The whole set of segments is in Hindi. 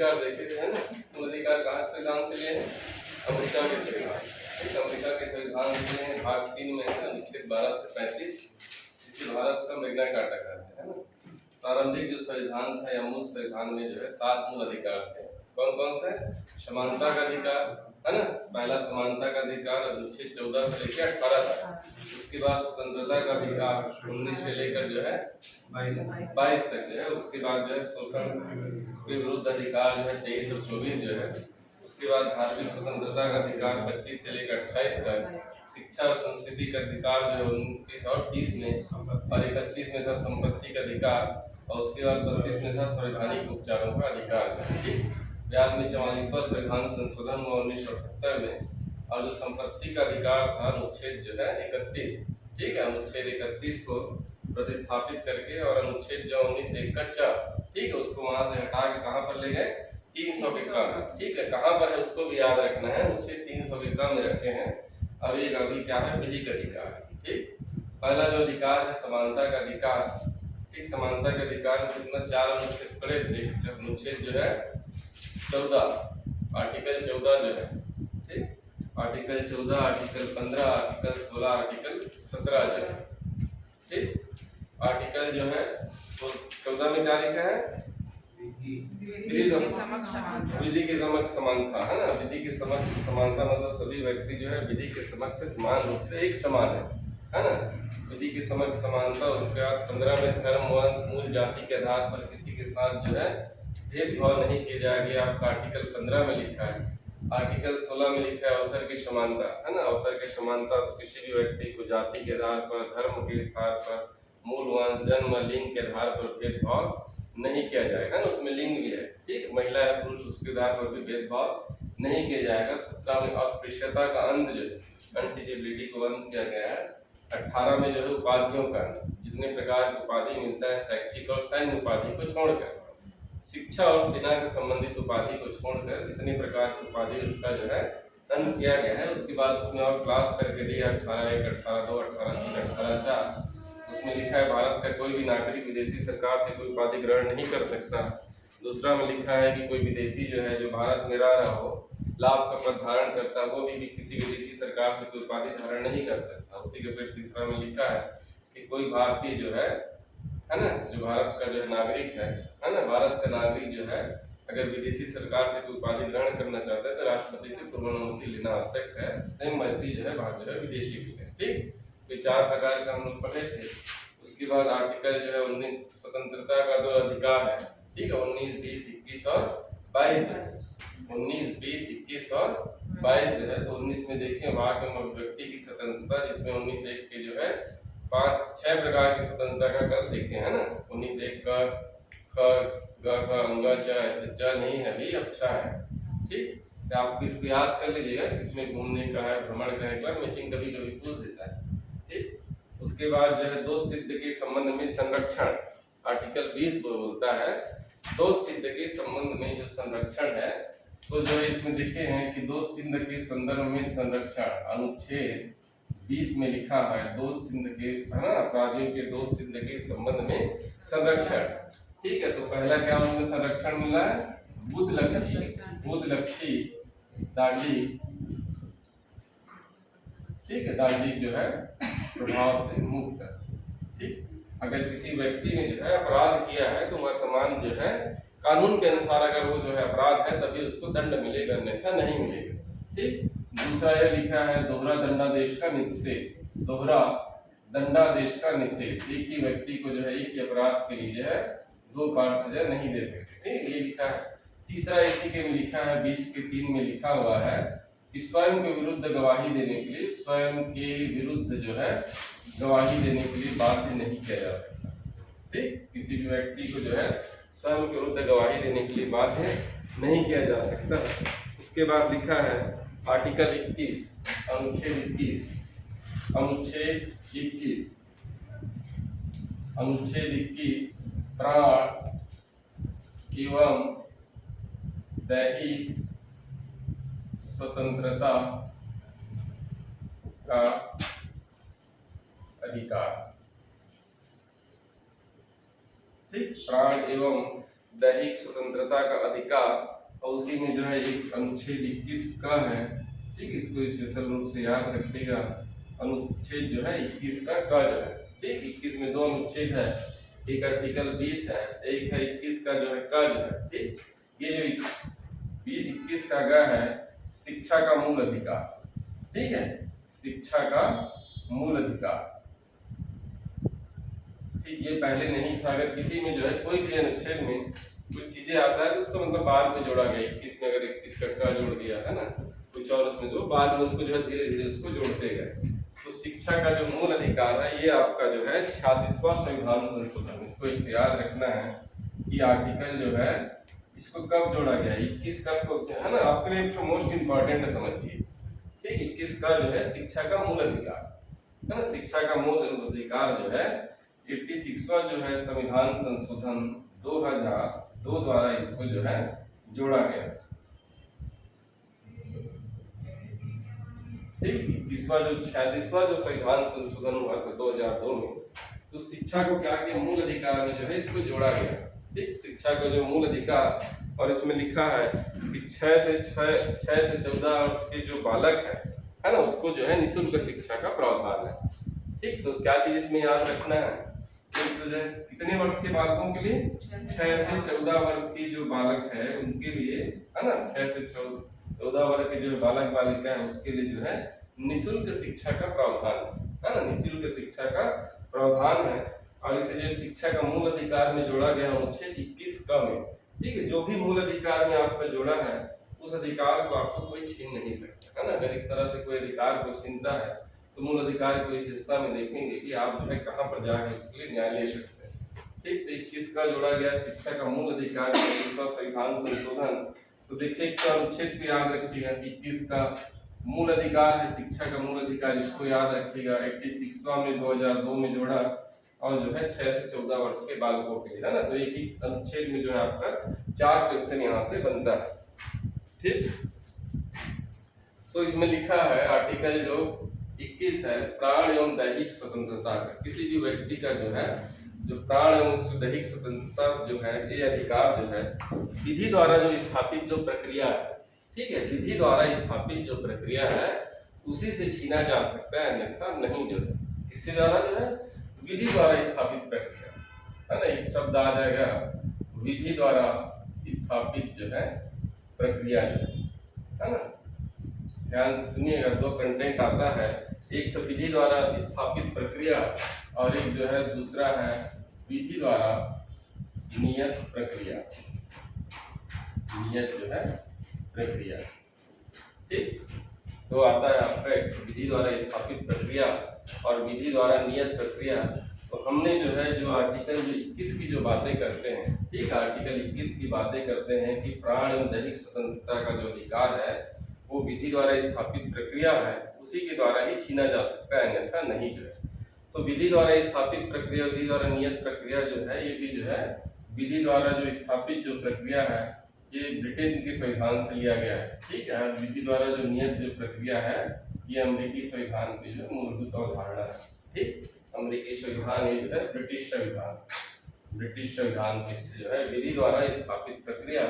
अधिकार देखे थे, है ना। मूल अधिकार कहाँ के संविधान से लिए हैं? अमेरिका के संविधान। ठीक, अमेरिका के संविधान में भाग 3 में है अनुच्छेद 12 से 35, जिसे भारत का मैग्ना कार्टा कहते हैं, है ना। प्रारंभिक जो संविधान था या मूल संविधान में जो है 7 मूल अधिकार थे। कौन कौन से? समानता का अधिकार, है ना। पहला समानता का अधिकार अनुच्छेद 14 से लेकर 18 तक। उसके बाद स्वतंत्रता का अधिकार 19 से लेकर जो है 22 तक जो है। उसके बाद जो है शोषण के विरुद्ध अधिकार जो है 23 और 24 जो है। उसके बाद धार्मिक स्वतंत्रता का अधिकार 25 से लेकर 28 तक। शिक्षा और संस्कृति का अधिकार जो है 29 और 30 में, और 31 में था संपत्ति का अधिकार, और उसके बाद 32 में था संवैधानिक उपचारों का अधिकार। बाद में 44वां संविधान संशोधन हुआ 1978 में, और जो संपत्ति का अधिकार था अनुच्छेद जो है 31, ठीक है, अनुच्छेद 31 को प्रतिस्थापित करके और अनुच्छेद जो 19 एक कच्चा, ठीक है, उसको वहां से हटा के कहां पर ले गए? 300 के कम, ठीक है, कहां पर है उसको भी याद रखना है। अनुच्छेद 300 के कम में रखे हैं। अभी क्या है? विधिक अधिकार। ठीक, पहला जो अधिकार है समानता का अधिकार। ठीक, समानता के अधिकार में कितना 4 अनुच्छेद पड़े थे। अनुच्छेद जो है 14, आर्टिकल 14 जो है, ठीक, आर्टिकल 14, आर्टिकल 15, आर्टिकल 16, आर्टिकल 17 जो है, ठीक। आर्टिकल जो है 14 में क्या लिखा है? विधि के समक्ष समानता, है ना। विधि के समक्ष समानता मतलब सभी व्यक्ति जो है विधि के समक्ष समान रूप से एक समान है ना। विधि के समक्ष समानता। उसके बाद 15 में धर्म, वंश, मूल जाति के आधार पर किसी के साथ जो है भेदभाव नहीं किया जाएगा, आपका आर्टिकल 15 में लिखा है। आर्टिकल 16 में लिखा है अवसर की समानता, है ना। अवसर की समानता तो किसी भी व्यक्ति को जाति के आधार पर, धर्म के आधार पर, मूल वंश, जन्म, लिंग के आधार पर भेदभाव नहीं किया जाएगा ना। उसमें लिंग भी है, ठीक, महिला है पुरुष, उसके आधार पर भी भेदभाव नहीं किया जाएगा। 17 में अस्पृश्यता का अंत जो अनटीचेबिलिटी को बंद किया गया है। 18 में जो है उपाधियों का, जितने प्रकार की उपाधि मिलता है शैक्षिक और सैन्य उपाधि को छोड़कर, शिक्षा और सेना से संबंधित उपाधि को छोड़कर जितने प्रकार की उपाधि उसका जो है अंत किया गया है। उसके बाद उसमें और क्लास करके दिया 18(1), 18(2), 18(3), 18(4). उसमें लिखा है भारत का कोई भी नागरिक विदेशी सरकार से कोई उपाधि ग्रहण नहीं कर सकता। दूसरा में लिखा है कि कोई विदेशी जो है जो भारत में रह रहा हो, लाभ का पद धारण करता है, वो भी किसी विदेशी सरकार से कोई उपाधि धारण नहीं कर सकता। उसी के फिर तीसरा में लिखा है कि कोई भारतीय जो है ना, जो भारत का जो है नागरिक है ना, भारत का नागरिक जो है अगर विदेशी सरकार से कोई उपाधि ग्रहण करना चाहता है तो राष्ट्रपति से पूर्व अनुमति लेना आवश्यक है। सेम वैसी जो है बात जो है विदेशी भी है, ठीक। तो 4 प्रकार का हम लोग पढ़े थे। उसके बाद आर्टिकल जो है 19 स्वतंत्रता का जो अधिकार है, ठीक है, 19, 20, 21 और 22। 19, 20, 21 और 22 जो है। तो 19 में देखिए वाक एवं अभिव्यक्ति की स्वतंत्रता, जिसमें 19(1) के जो है 5-6 प्रकार की स्वतंत्रता का कल देखे है ना। 19(1) का ख, ग, ख, अंग, च, ऐसे च नहीं है भी, अच्छा है, ठीक। तो आप इसको याद कर लीजिएगा, किसमें घूमने का है, भ्रमण का है, एक बार मैचिंग कभी कभी पूछ देता है, ठीक। उसके बाद जो है दोष सिद्ध के संबंध में संरक्षण, आर्टिकल 20 बोलता है दोष सिद्ध के संबंध में जो संरक्षण है। तो जो इसमें देखे हैं कि दोष सिद्ध के संदर्भ में संरक्षण, अनुच्छेद 20 में लिखा है दोष सिद्ध के, है ना, अपराधियों के दोष सिद्ध के संबंध में संरक्षण, ठीक है। तो पहला क्या उसमें संरक्षण मिला है? बुद्धलक्षी दांडी, ठीक है, दांडी जो है प्रभाव से मुक्त, ठीक। अगर किसी व्यक्ति ने जो है अपराध किया है तो वर्तमान जो है कानून के अनुसार अगर वो जो है अपराध है तभी उसको दंड मिलेगा, अन्यथा नहीं मिलेगा, ठीक। दूसरा ये लिखा है दोहरा दंडादेश का निषेध, दोहरा दंडादेश का निषेध, एक ही व्यक्ति को जो है एक ही अपराध के लिए जो है 2 बार सजा नहीं दे सकते, ठीक, ये लिखा है। तीसरा इसी के में लिखा है 20 के 3 में लिखा हुआ है कि स्वयं के विरुद्ध गवाही देने के लिए, स्वयं के विरुद्ध जो है गवाही देने के लिए बाध्य नहीं किया जा सकता, ठीक। किसी भी व्यक्ति को जो है स्वयं के विरुद्ध गवाही देने के लिए बाध्य नहीं किया जा सकता। उसके बाद लिखा है आर्टिकल 21, अनुच्छेद 21, अनुच्छेद 21 प्राण एवं दैहिक स्वतंत्रता का अधिकार, ठीक। प्राण एवं दैहिक स्वतंत्रता का अधिकार और उसी में जो है एक अनुच्छेद 21 का है, ठीक, इसको स्पेशल रूप से याद रखिएगा। अनुच्छेद जो है 21 का जो है, ठीक, 21 में 2 अनुच्छेद है, एक आर्टिकल 20 है, एक है 21 का जो है का जो है, ठीक। ये जो 21 का ग है शिक्षा का मूल अधिकार, ठीक है, शिक्षा का मूल अधिकार, ठीक। ये पहले नहीं था। अगर किसी में जो है कोई भी अनुच्छेद में कुछ चीजें आता है तो उसको मतलब बाद में जोड़ा गया, 21 में अगर 21 का जोड़ दिया है ना कुछ और उसमें जो बाद में उसको जो है धीरे धीरे उसको जोड़ते गए। तो शिक्षा का जो मूल अधिकार है ये आपका जो है 86वां संविधान संशोधन, इसको याद रखना है कि आर्टिकल जो है इसको कब जोड़ा गया, 21 कब है ना, आपके लिए मोस्ट इंपॉर्टेंट है, समझिए, ठीक। 21 का जो है शिक्षा का मूल अधिकार है ना, शिक्षा का मूल अधिकार जो है 86वां जो है संविधान संशोधन 2002 द्वारा इसको जो है जोड़ा गया, ठीक। 21वां जो 86वां जो संविधान संशोधन हुआ था 2002 में, तो शिक्षा को क्या किया, मूल अधिकार में जो है इसको जोड़ा गया, ठीक। शिक्षा को जो मूल अधिकार, और इसमें लिखा है कि 6 से 14 वर्ष के जो बालक है ना, उसको जो है निःशुल्क शिक्षा का प्रावधान है, ठीक। तो क्या चीज इसमें याद रखना है, तो जो है कितने वर्ष के बालकों के लिए, 6 से 14 वर्ष की जो बालक है उनके लिए, है ना, 6 से 14 वर्ष के जो बालक बालिका है उसके लिए जो है निःशुल्क शिक्षा का प्रावधान है ना, निःशुल्क शिक्षा का प्रावधान है। और इसे जो शिक्षा का मूल अधिकार में जोड़ा गया अनुच्छेद 21 का में, ठीक है। जो भी मूल अधिकार में आपका जोड़ा है उस अधिकार को आपको कोई छीन नहीं सकता है ना। अगर इस तरह से कोई अधिकार को छीनता है तो मूल अधिकार की विशेषता में देखेंगे कि आप जो है कहां पर जाकर उसके लिए न्याय ले सकते हैं, ठीक। तो 21 का जोड़ा गया शिक्षा का मूल अधिकार संविधान संशोधन। तो देखिए अनुच्छेद को याद रखिएगा, 21 का मूल अधिकार है शिक्षा का मूल अधिकार, इसको याद रखिएगा। 86वां में 2002 में जोड़ा, और जो है 6 से 14 वर्ष के बालकों के लिए है ना। तो एक ही अनुच्छेद में जो है आपका 4 क्वेश्चन यहाँ से बनता है, ठीक। तो इसमें लिखा है आर्टिकल जो 21 है, प्राण एवं दैहिक स्वतंत्रता का, किसी भी व्यक्ति का जो है जो प्राण एवं दैहिक स्वतंत्रता जो है ये अधिकार जो है विधि द्वारा जो स्थापित जो प्रक्रिया है, ठीक है, विधि द्वारा स्थापित जो प्रक्रिया है उसी से छीना जा सकता है, अन्यथा नहीं। जो है किसके द्वारा, जो है विधि द्वारा स्थापित प्रक्रिया है ना, एक शब्द आ जाएगा विधि द्वारा स्थापित जो है प्रक्रिया जो है ना। ध्यान से सुनिएगा, 2 कंटेंट आता है, एक तो विधि द्वारा स्थापित प्रक्रिया और एक जो है दूसरा है विधि द्वारा नियत प्रक्रिया, नियत जो है प्रक्रिया, ठीक। तो आता है आपका विधि द्वारा स्थापित प्रक्रिया और विधि द्वारा नियत प्रक्रिया। तो हमने जो है जो आर्टिकल जो 21 की जो बातें करते हैं, ठीक, आर्टिकल 21 की बातें करते हैं कि प्राण एवं दैहिक स्वतंत्रता का जो अधिकार है वो विधि द्वारा स्थापित प्रक्रिया है, उसी के द्वारा ही छीना जा सकता है, अन्यथा नहीं। जो है तो विधि द्वारा स्थापित प्रक्रिया, विधि द्वारा नियत प्रक्रिया जो है ये भी जो है विधि द्वारा जो स्थापित जो प्रक्रिया है ये ब्रिटेन के संविधान से लिया गया है, ठीक है। विधि द्वारा जो नियत जो प्रक्रिया है ये अमेरिकी संविधान की जो मूलभूत अवधारणा है, ठीक। अमेरिकी संविधान ये जो है ब्रिटिश संविधान से जो है विधि द्वारा स्थापित प्रक्रिया,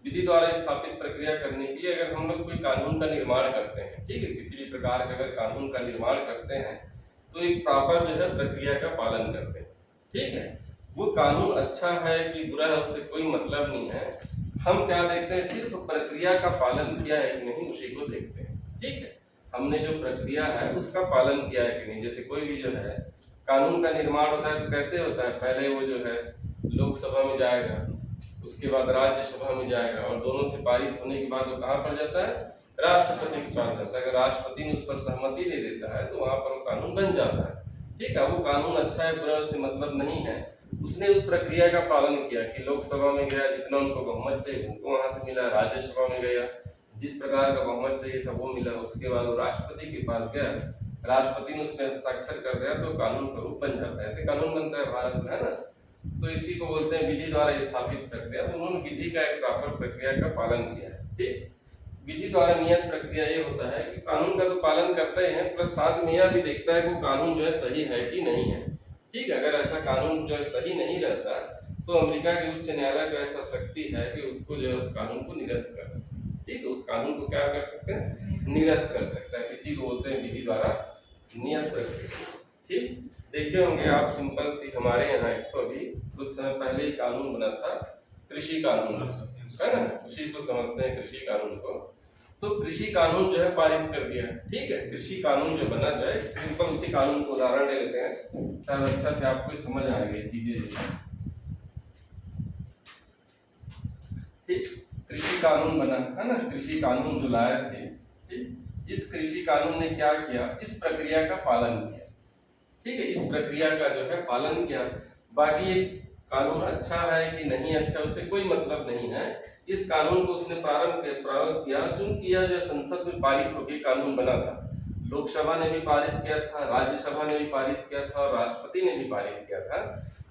विधि द्वारा स्थापित प्रक्रिया करने के लिए अगर हम लोग कोई कानून का निर्माण करते हैं, ठीक है, किसी भी प्रकार का अगर कानून का निर्माण करते हैं तो एक प्रॉपर जो है प्रक्रिया का पालन करते हैं, ठीक है। वो कानून अच्छा है कि बुरा है उससे कोई मतलब नहीं है, हम क्या देखते हैं सिर्फ प्रक्रिया का पालन किया है कि नहीं उसी को देखते हैं, ठीक है। हमने जो प्रक्रिया है उसका पालन किया है कि नहीं। जैसे कोई भी जो है कानून का निर्माण होता है तो कैसे होता है, पहले वो जो है लोकसभा में जाएगा, उसके बाद राज्यसभा में जाएगा और दोनों से पारित होने के बाद वो कहाँ पर जाता है, राष्ट्रपति के पास जाता है। अगर राष्ट्रपति ने उस पर सहमति दे देता है तो वहां पर वो कानून बन जाता है, ठीक है। वो कानून अच्छा है बुरा उससे मतलब नहीं है, उसने उस प्रक्रिया का पालन किया कि लोकसभा में गया, जितना उनको बहुमत चाहिए उनको वहां से मिला, राज्यसभा में गया, जिस प्रकार का बहुमत चाहिए था वो मिला, उसके बाद वो राष्ट्रपति के पास गया, राष्ट्रपति ने उसमें हस्ताक्षर कर दिया तो कानून का रूप बन जाता है। ऐसे कानून बनता है भारत में, है ना। तो इसी को बोलते हैं विधि द्वारा स्थापित प्रक्रिया। तो उन्होंने विधि का एक प्रॉपर प्रक्रिया का पालन किया है, ठीक। विधि द्वारा नियत प्रक्रिया ये होता है कि कानून का तो पालन करते हैं प्लस साथ में यह भी देखता है कि वो कानून जो है सही है कि नहीं है, ठीक है। अगर ऐसा कानून जो है सही नहीं रहता तो अमेरिका के उच्च न्यायालय को ऐसा शक्ति है कि उसको जो है उस कानून को निरस्त कर सकते हैं। ठीक है, उस कानून को क्या कर सकते हैं, निरस्त कर सकता है। किसी को बोलते हैं विधि द्वारा नियत प्रक्रिया। ठीक, देखे होंगे आप सिंपल सी, हमारे यहाँ एक तो अभी कुछ समय पहले ही कानून बना था, कृषि कानून, है ना, उसी से समझते हैं कृषि कानून को। तो कृषि कानून जो है पारित कर दिया। ठीक है, कृषि कानून जो बना जाए, सिंपल उसी कानून को उदाहरण ले लेते हैं, शायद अच्छा से आपको समझ आएगी चीजें। ठीक, कृषि कानून बना है ना, कृषि कानून जो लाए थे। ठीक, इस कृषि कानून ने क्या किया, इस प्रक्रिया का पालन किया। ठीक है, इस प्रक्रिया का जो है पालन किया। बाकी ये कानून अच्छा है कि नहीं अच्छा, उससे कोई मतलब नहीं है। इस कानून को उसने प्रारंभ किया, जो संसद में पारित होकर कानून बना था। लोकसभा ने भी पारित किया था, राज्यसभा ने भी पारित किया था और राष्ट्रपति ने भी पारित किया था।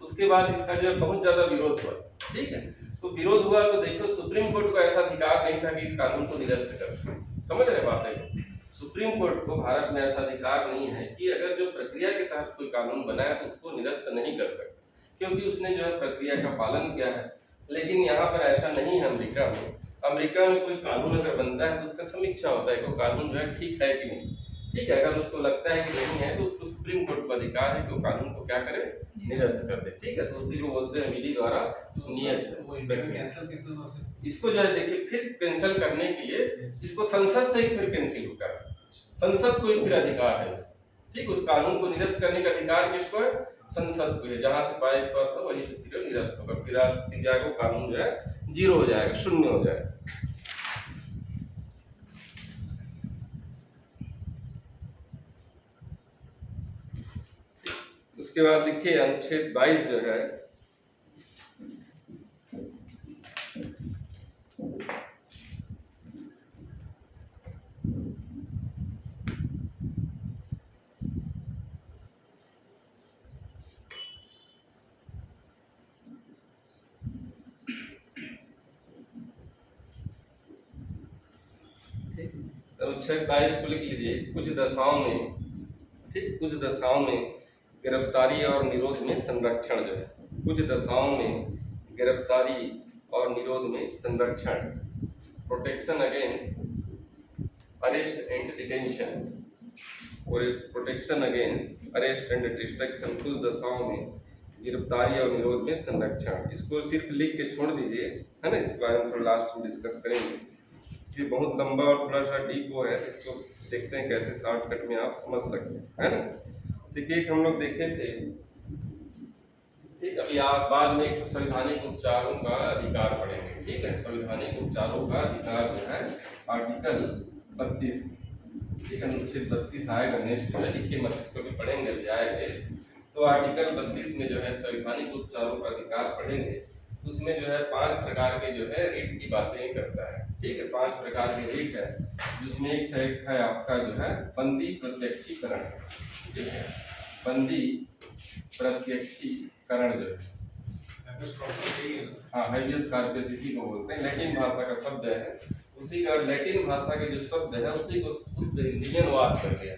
उसके बाद इसका जो है बहुत ज्यादा विरोध हुआ। ठीक है, तो विरोध हुआ तो देखो सुप्रीम कोर्ट को ऐसा अधिकार नहीं था कि इस कानून को निरस्त कर सके। समझ रहे बातें को? सुप्रीम कोर्ट को भारत में ऐसा अधिकार नहीं है कि अगर जो प्रक्रिया के तहत कोई कानून बना है तो उसको निरस्त नहीं कर सकता, क्योंकि उसने जो है प्रक्रिया का पालन किया है। लेकिन यहाँ पर ऐसा नहीं है। अमेरिका में कोई कानून अगर बनता है तो उसका समीक्षा होता है कि कानून जो है ठीक है कि नहीं। ठीक है, अगर उसको लगता है कि नहीं है तो उसको सुप्रीम कोर्ट को अधिकार है कि वो कानून को क्या करे, निरस्त कर दे। ठीक है, तो उसी को बोलते हैं विधि द्वारा नियत। इसको जो है देखिए, फिर कैंसिल करने के लिए इसको संसद से ही फिर कैंसिल होगा। संसद को ही फिर अधिकार है। ठीक, उस कानून को निरस्त करने का अधिकार किसको है, संसद को है। जहां से पारित हुआ था वही से फिर निरस्त होगा। फिर राष्ट्रपति जाएगा, कानून जो है जीरो हो जाएगा, शून्य हो जाएगा। उसके बाद लिखिए अनुच्छेद 22 जो है, अनुच्छेद 22 को लिख लीजिए। कुछ दशाओं में, ठीक, कुछ दशाओं में गिरफ्तारी और निरोध में संरक्षण जो है, कुछ दशाओं में गिरफ्तारी और निरोध में संरक्षण, protection against arrest and detention, protection against arrest and detention, कुछ दशाओं में गिरफ्तारी और निरोध में संरक्षण। इसको सिर्फ लिख के छोड़ दीजिए, है ना, इसके बारे में थोड़ा लास्ट में डिस्कस करेंगे। ये बहुत लंबा और थोड़ा सा डीप वो है, इसको देखते हैं कैसे शॉर्टकट में आप समझ सकते हैं, है ना। देखिए एक हम लोग देखे थे, ठीक, अभी आप बाद में एक संवैधानिक उपचारों का अधिकार पढ़ेंगे। ठीक है, संवैधानिक उपचारों का अधिकार जो है आर्टिकल 32, ठीक है, अनुच्छेद 32 आएगा नेक्स्ट में, लिखिए मत, इसको भी पढ़ेंगे अभी आएंगे। तो आर्टिकल 32 में जो है संवैधानिक उपचारों का अधिकार पढ़ेंगे। उसमें जो है 5 प्रकार के जो है रीट की बातें करता है। ठीक है, 5 प्रकार के रीट है, जिसमें एक है आपका जो है बंदी प्रत्यक्षीकरण। ठीक है, बंदी प्रत्यक्षीकरण जो है, हाँ, हैबियस कॉर्पस इसी को बोलते हैं, लैटिन भाषा का शब्द है। उसी का लैटिन भाषा के जो शब्द है उसी को शुद्ध हिंदी में अनुवाद कर दिया,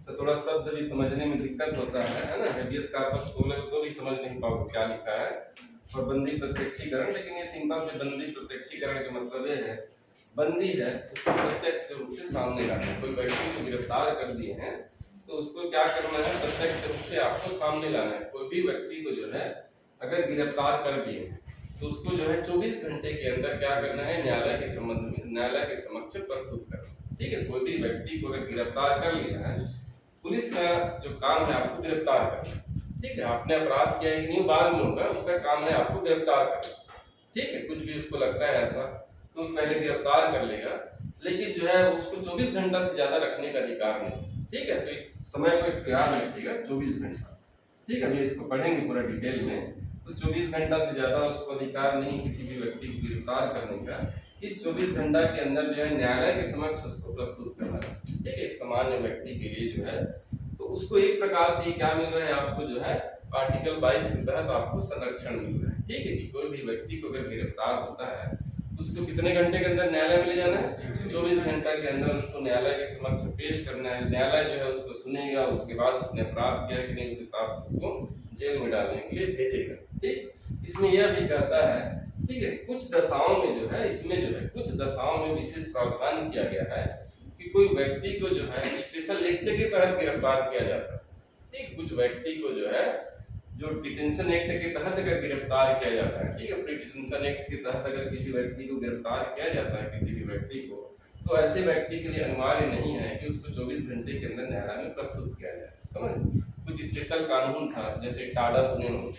तो थोड़ा शब्द भी समझने में दिक्कत होता है ना। हैबियस कॉर्पस बोले तो भी समझ नहीं पाओगे क्या लिखा है, और बंदी प्रत्यक्षीकरण, लेकिन ये सिंपल से बंदी प्रत्यक्षीकरण का मतलब ये है, बंदी है उसको प्रत्यक्ष रूप से सामने लाना। कोई व्यक्ति को गिरफ्तार कर दिए हैं तो उसको क्या करना है, प्रत्यक्ष रूप से आपको सामने लाना है। कोई भी व्यक्ति को जो है अगर गिरफ्तार कर दिए तो उसको जो है 24 घंटे के अंदर क्या करना है, न्यायालय के संबंध में, न्यायालय के समक्ष प्रस्तुत करना। ठीक है, कोई भी व्यक्ति को अगर गिरफ्तार कर लिया है, पुलिस का जो काम है आपको गिरफ्तार करना। ठीक है, आपने अपराध किया है कि नहीं बाद में होगा, उसका काम है आपको गिरफ्तार करना। ठीक है, कुछ भी उसको लगता है ऐसा तो पहले गिरफ्तार कर लेगा, लेकिन जो है उसको 24 घंटा से ज्यादा रखने का अधिकार नहीं। ठीक है, तो समय को एक याद रखिएगा, 24 घंटा। ठीक है, अभी इसको पढ़ेंगे पूरा डिटेल में। तो 24 घंटा से ज्यादा उसको अधिकार नहीं किसी भी व्यक्ति को गिरफ्तार करने का। इस 24 घंटा के अंदर जो है न्यायालय के समक्ष उसको प्रस्तुत करना है। ठीक है, एक सामान्य व्यक्ति के लिए जो है, तो उसको एक प्रकार से क्या मिल रहा है आपको, जो है आर्टिकल 22 के तहत आपको संरक्षण मिल रहा है। ठीक है, कि कोई भी व्यक्ति को अगर गिरफ्तार होता है तो उसको कितने घंटे के अंदर न्यायालय में ले जाना है, 24 घंटा के अंदर उसको न्यायालय के समक्ष पेश करना है। न्यायालय जो है उसको सुनेगा, उसके बाद उसने अपराध किया कि नहीं उस हिसाब से उसको जेल में डालने के लिए भेजेगा। ठीक, इसमें यह भी कहता है, ठीक है, कुछ दशाओं में जो है, इसमें जो है कुछ दशाओं में विशेष प्रावधान किया गया है कि कोई व्यक्ति को जो है स्पेशल एक्ट के तहत गिरफ्तार किया जाता है। ठीक, कुछ व्यक्ति को जो है जो डिटेंशन एक्ट के तहत अगर गिरफ्तार किया जाता है, ठीक है, प्री डिटेंशन एक्ट के तहत अगर किसी व्यक्ति को गिरफ्तार किया जाता है, किसी भी व्यक्ति को, तो ऐसे व्यक्ति के लिए अनिवार्य नहीं है कि उसको 24 घंटे के अंदर न्यायालय में प्रस्तुत किया जाए। समझ, कुछ स्पेशल कानून था, जैसे टाडा सुने हो,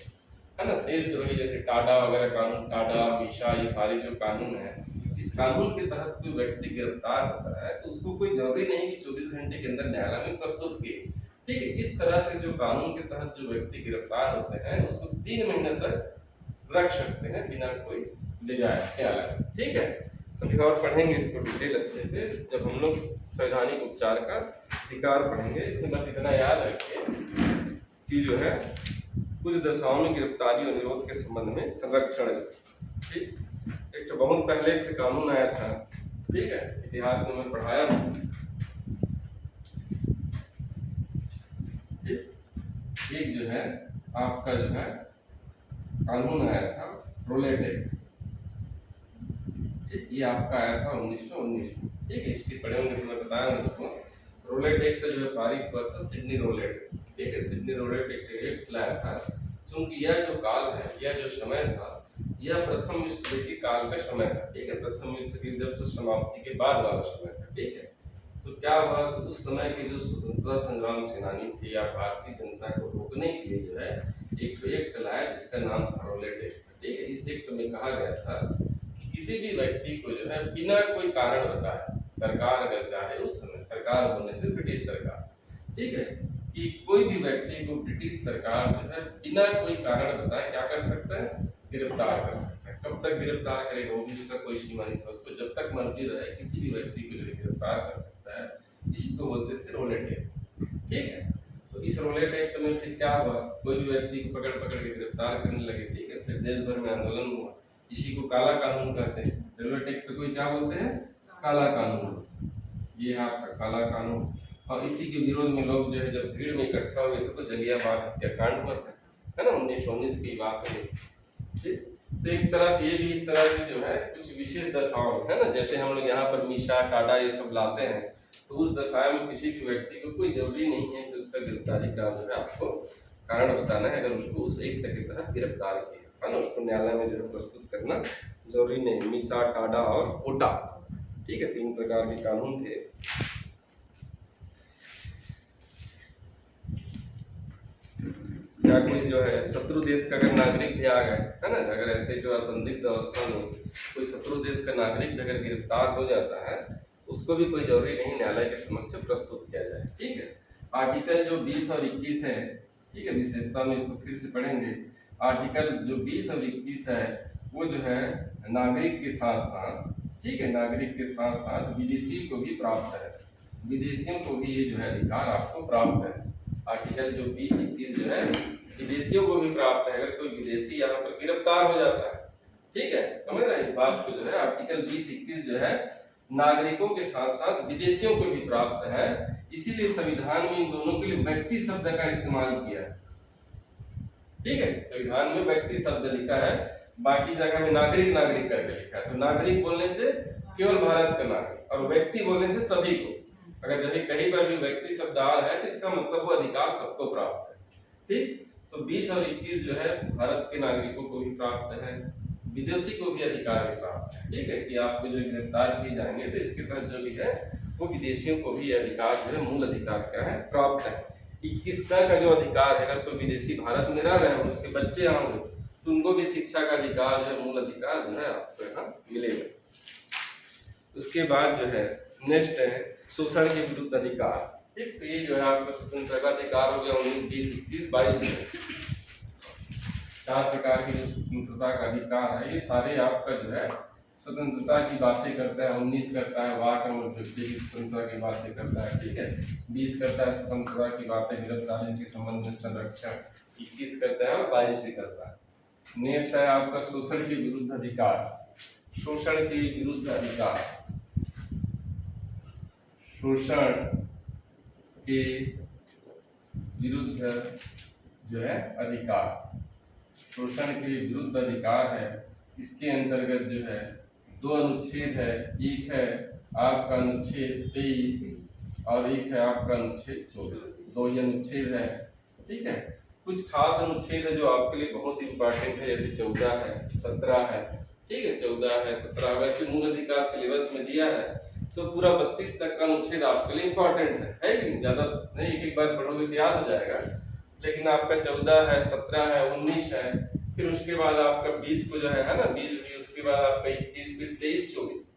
है ना, देशद्रोही, जैसे टाडा वगैरह कानून, टाडा मीशा, ये सारे जो कानून है, इस कानून के तहत कोई व्यक्ति गिरफ्तार होता है तो उसको कोई जरूरी नहीं कि 24 घंटे के अंदर न्यायालय में प्रस्तुत किए। ठीक है, इस तरह के जो कानून के तहत जो व्यक्ति गिरफ्तार होते हैं उसको 3 महीने तक रख सकते हैं बिना कोई ले जाए न्यायालय। ठीक है, अभी और पढ़ेंगे इसको डिटेल अच्छे से जब हम लोग संवैधानिक उपचार का अधिकार पढ़ेंगे। इसमें बस इतना याद रखिए कि जो है कुछ दशाओं में गिरफ्तारी और निरोध के संबंध में संरक्षण। ठीक, एक तो बहुत पहले एक कानून आया था, ठीक है, इतिहास में मैं पढ़ाया था। एक जो है आपका जो है कानून आया था रोलेट एक्ट, ये आपका आया था 1919 में। ठीक है, इसकी पढ़े होंगे तो मैं बताया उसको। रोलेट एक्ट जो है पारित हुआ था सिडनी रोलेट। ठीक है, सिडनी रोलेट एक्ट लाया था क्योंकि यह जो काल है, यह जो समय था, यह प्रथम विश्व युद्ध के काल का समय था। ठीक है, प्रथम विश्व की जब से समाप्ति के बाद वाला समय था। ठीक है, तो क्या हुआ कि उस समय के जो स्वतंत्रता संग्राम सेनानी थे या भारतीय जनता को रोकने के लिए जो है एक एक्ट लाया जिसका नाम था रोलेट एक्ट। ठीक है, इस एक्ट में कहा गया था कि किसी भी व्यक्ति को जो है बिना कोई कारण बताए, सरकार अगर चाहे, उस समय सरकार बोलने से ब्रिटिश सरकार, ठीक है, कि कोई भी व्यक्ति को ब्रिटिश सरकार जो है बिना कोई कारण बताए क्या कर सकता है, गिरफ्तार कर सकता है। कब तक गिरफ्तार करेगा वो भी उसका कोई सीमा नहीं था, उसको जब तक मर्जी रहे किसी भी व्यक्ति को जो गिरफ्तार कर सकता है। इसी को बोलते थे रोलेट एक्ट। ठीक है, तो इस रोलेट एक्ट में फिर क्या हुआ, कोई भी व्यक्ति को पकड़ पकड़ के गिरफ्तार करने लगे। ठीक है, फिर देश भर में आंदोलन हुआ, इसी को काला कानून कहते हैं। रोलेट एक्ट को क्या बोलते हैं, काला कानून। ये है आपका काला कानून। और इसी के विरोध में लोग जो है जब भीड़ में इकट्ठा हुए थे तो जलियांवाला हत्याकांड हुआ था, है ना, 1919 की बात है। ठीक, तो एक तरह से ये भी इस तरह से जो है कुछ विशेष दशाओं, है ना, जैसे हम लोग यहाँ पर मीशा, टाडा ये सब लाते हैं, तो उस दशा में किसी भी व्यक्ति को कोई जरूरी नहीं है कि उसका गिरफ्तारी का जो है आपको कारण बताना है। अगर उसको उस एक्ट के तहत गिरफ्तार किया, है ना, उसको न्यायालय में जो है प्रस्तुत करना जरूरी नहीं। मीशा, टाडा और ओटा, ठीक है, 3 प्रकार के कानून थे। क्या कोई जो है शत्रु देश का अगर नागरिक भी आ गए, है ना, अगर ऐसे जो असंदिग्ध अवस्था में कोई शत्रु देश का नागरिक अगर गिरफ्तार हो जाता है तो उसको भी कोई जरूरी नहीं न्यायालय के समक्ष प्रस्तुत किया जाए। ठीक है, आर्टिकल जो 20 और 21 है, ठीक है, विशेषता में इसको फिर से पढ़ेंगे। आर्टिकल जो 20 और 21 है वो जो है नागरिक के साथ साथ, ठीक है, नागरिक के साथ साथ विदेशी को भी प्राप्त है, विदेशियों को भी ये जो है अधिकार आपको प्राप्त है। आर्टिकल जो 20-21 जो है विदेशियों को भी प्राप्त है। अगर कोई विदेशी यहाँ पर गिरफ्तार हो जाता है, ठीक है, समझ रहे हैं इस बात को, जो है आर्टिकल 20-21 जो है नागरिकों के साथ साथ विदेशियों को भी प्राप्त है। इसीलिए संविधान में इन दोनों के लिए व्यक्ति शब्द का इस्तेमाल किया है। ठीक है, संविधान में व्यक्ति शब्द लिखा है, बाकी जगह में नागरिक नागरिक करके लिखा है। तो नागरिक बोलने से केवल भारत का नागरिक, और व्यक्ति बोलने से सभी को। अगर जब कहीं पर भी व्यक्ति शब्द आ रहा है तो इसका मतलब वो अधिकार सबको प्राप्त है। ठीक, तो 20 और 21 जो है भारत के नागरिकों को भी प्राप्त है, विदेशी को भी अधिकार प्राप्त है। ठीक है, कि आपको जो गिरफ्तार किए जाएंगे तो इसके तहत जो भी है वो विदेशियों को भी अधिकार जो है मूल अधिकार क्या है, प्राप्त है। 21 का जो अधिकार है, अगर कोई विदेशी भारत में रह रहे हैं, उसके बच्चे आएंगे तो उनको भी शिक्षा का अधिकार जो है, मूल अधिकार जो है आपको यहाँ मिलेगा। उसके बाद जो है नेक्स्ट है शोषण के विरुद्ध अधिकार। ठीक, तो ये जो है आपका स्वतंत्रता का अधिकार हो गया 19, 20, 21, 22। 4 प्रकार के जो स्वतंत्रता का अधिकार है, ये सारे आपका जो है स्वतंत्रता की बातें करता है। 19 करता है वाक और व्यक्ति की स्वतंत्रता की बातें करता है। ठीक है, 20 करता है स्वतंत्रता की बातें, गिरफ्तारी के संबंध में संरक्षण। 21 करता है और 22 भी करता है। नेक्स्ट है आपका शोषण के विरुद्ध अधिकार। शोषण के विरुद्ध अधिकार, शोषण के विरुद्ध जो है अधिकार, शोषण के विरुद्ध अधिकार है, इसके अंतर्गत जो है 2 अनुच्छेद है। एक है आपका अनुच्छेद 23 और एक है आपका अनुच्छेद 24। 2 ही अनुच्छेद है, ठीक है। कुछ खास अनुच्छेद है जो आपके लिए बहुत इंपॉर्टेंट है, जैसे 14 है, 17 है, ठीक है। 14 है, 17 वैसे मूल अधिकार सिलेबस में दिया है, तो पूरा 32 तक का अनुच्छेद आपके लिए इंपॉर्टेंट है कि नहीं? ज्यादा नहीं, एक बार पढ़ोगे तो याद हो जाएगा। लेकिन आपका 14 है, 17 है, 19 है, फिर उसके बाद आपका 20 को जो है ना 20 भी, उसके बाद आपका 21, फिर 23, 24।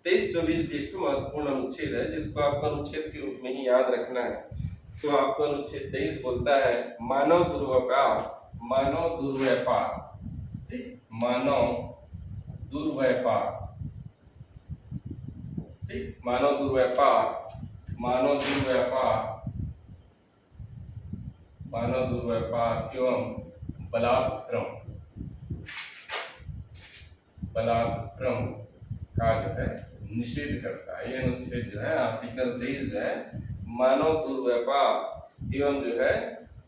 23, 24 भी एक महत्वपूर्ण अनुच्छेद है जिसको आपको अनुच्छेद के रूप में ही याद रखना है। तो आपको अनुच्छेद 23 बोलता है मानव दुर्व्यापार, मानव दुर्व्यापार, ठीक, मानव दुर्व्यापार, ठीक, मानव दुर्व्यापार, मानव दुर्व्यापार, मानव दुर्व्यापार एवं बलात्श्रम, बलात्श्रम का जो है निषेध करता है। ये अनुच्छेद जो है आर्टिकल 23 जो है मानव दुर्व्यापार एवं जो है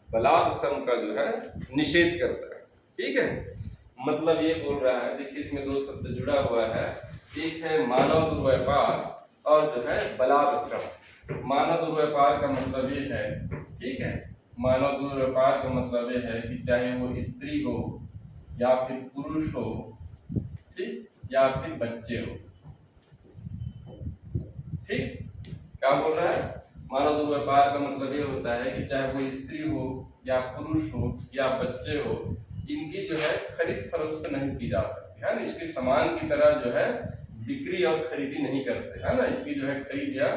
बलात्श्रम का जो है निषेध करता है, ठीक है। मतलब ये बोल रहा है, देखिए इसमें 2 शब्द जुड़ा हुआ है, एक है मानव दुर्व्यापार और जो है बलात्श्रम। मानव दुर्व्यापार का मतलब ये है, ठीक है, मानव दुर्व्यापार का मतलब ये है कि चाहे वो स्त्री हो या फिर पुरुष हो, ठीक, या फिर बच्चे हो, ठीक। क्या बोल रहा है? मानव दुर्व्यापार का मतलब ये होता है कि चाहे वो स्त्री हो या पुरुष हो या बच्चे हो, इनकी जो है खरीद फरोख्त नहीं की जा सकती है ना, इसके सामान की तरह जो है बिक्री और खरीदी नहीं करते है ना, इसकी जो है खरीद या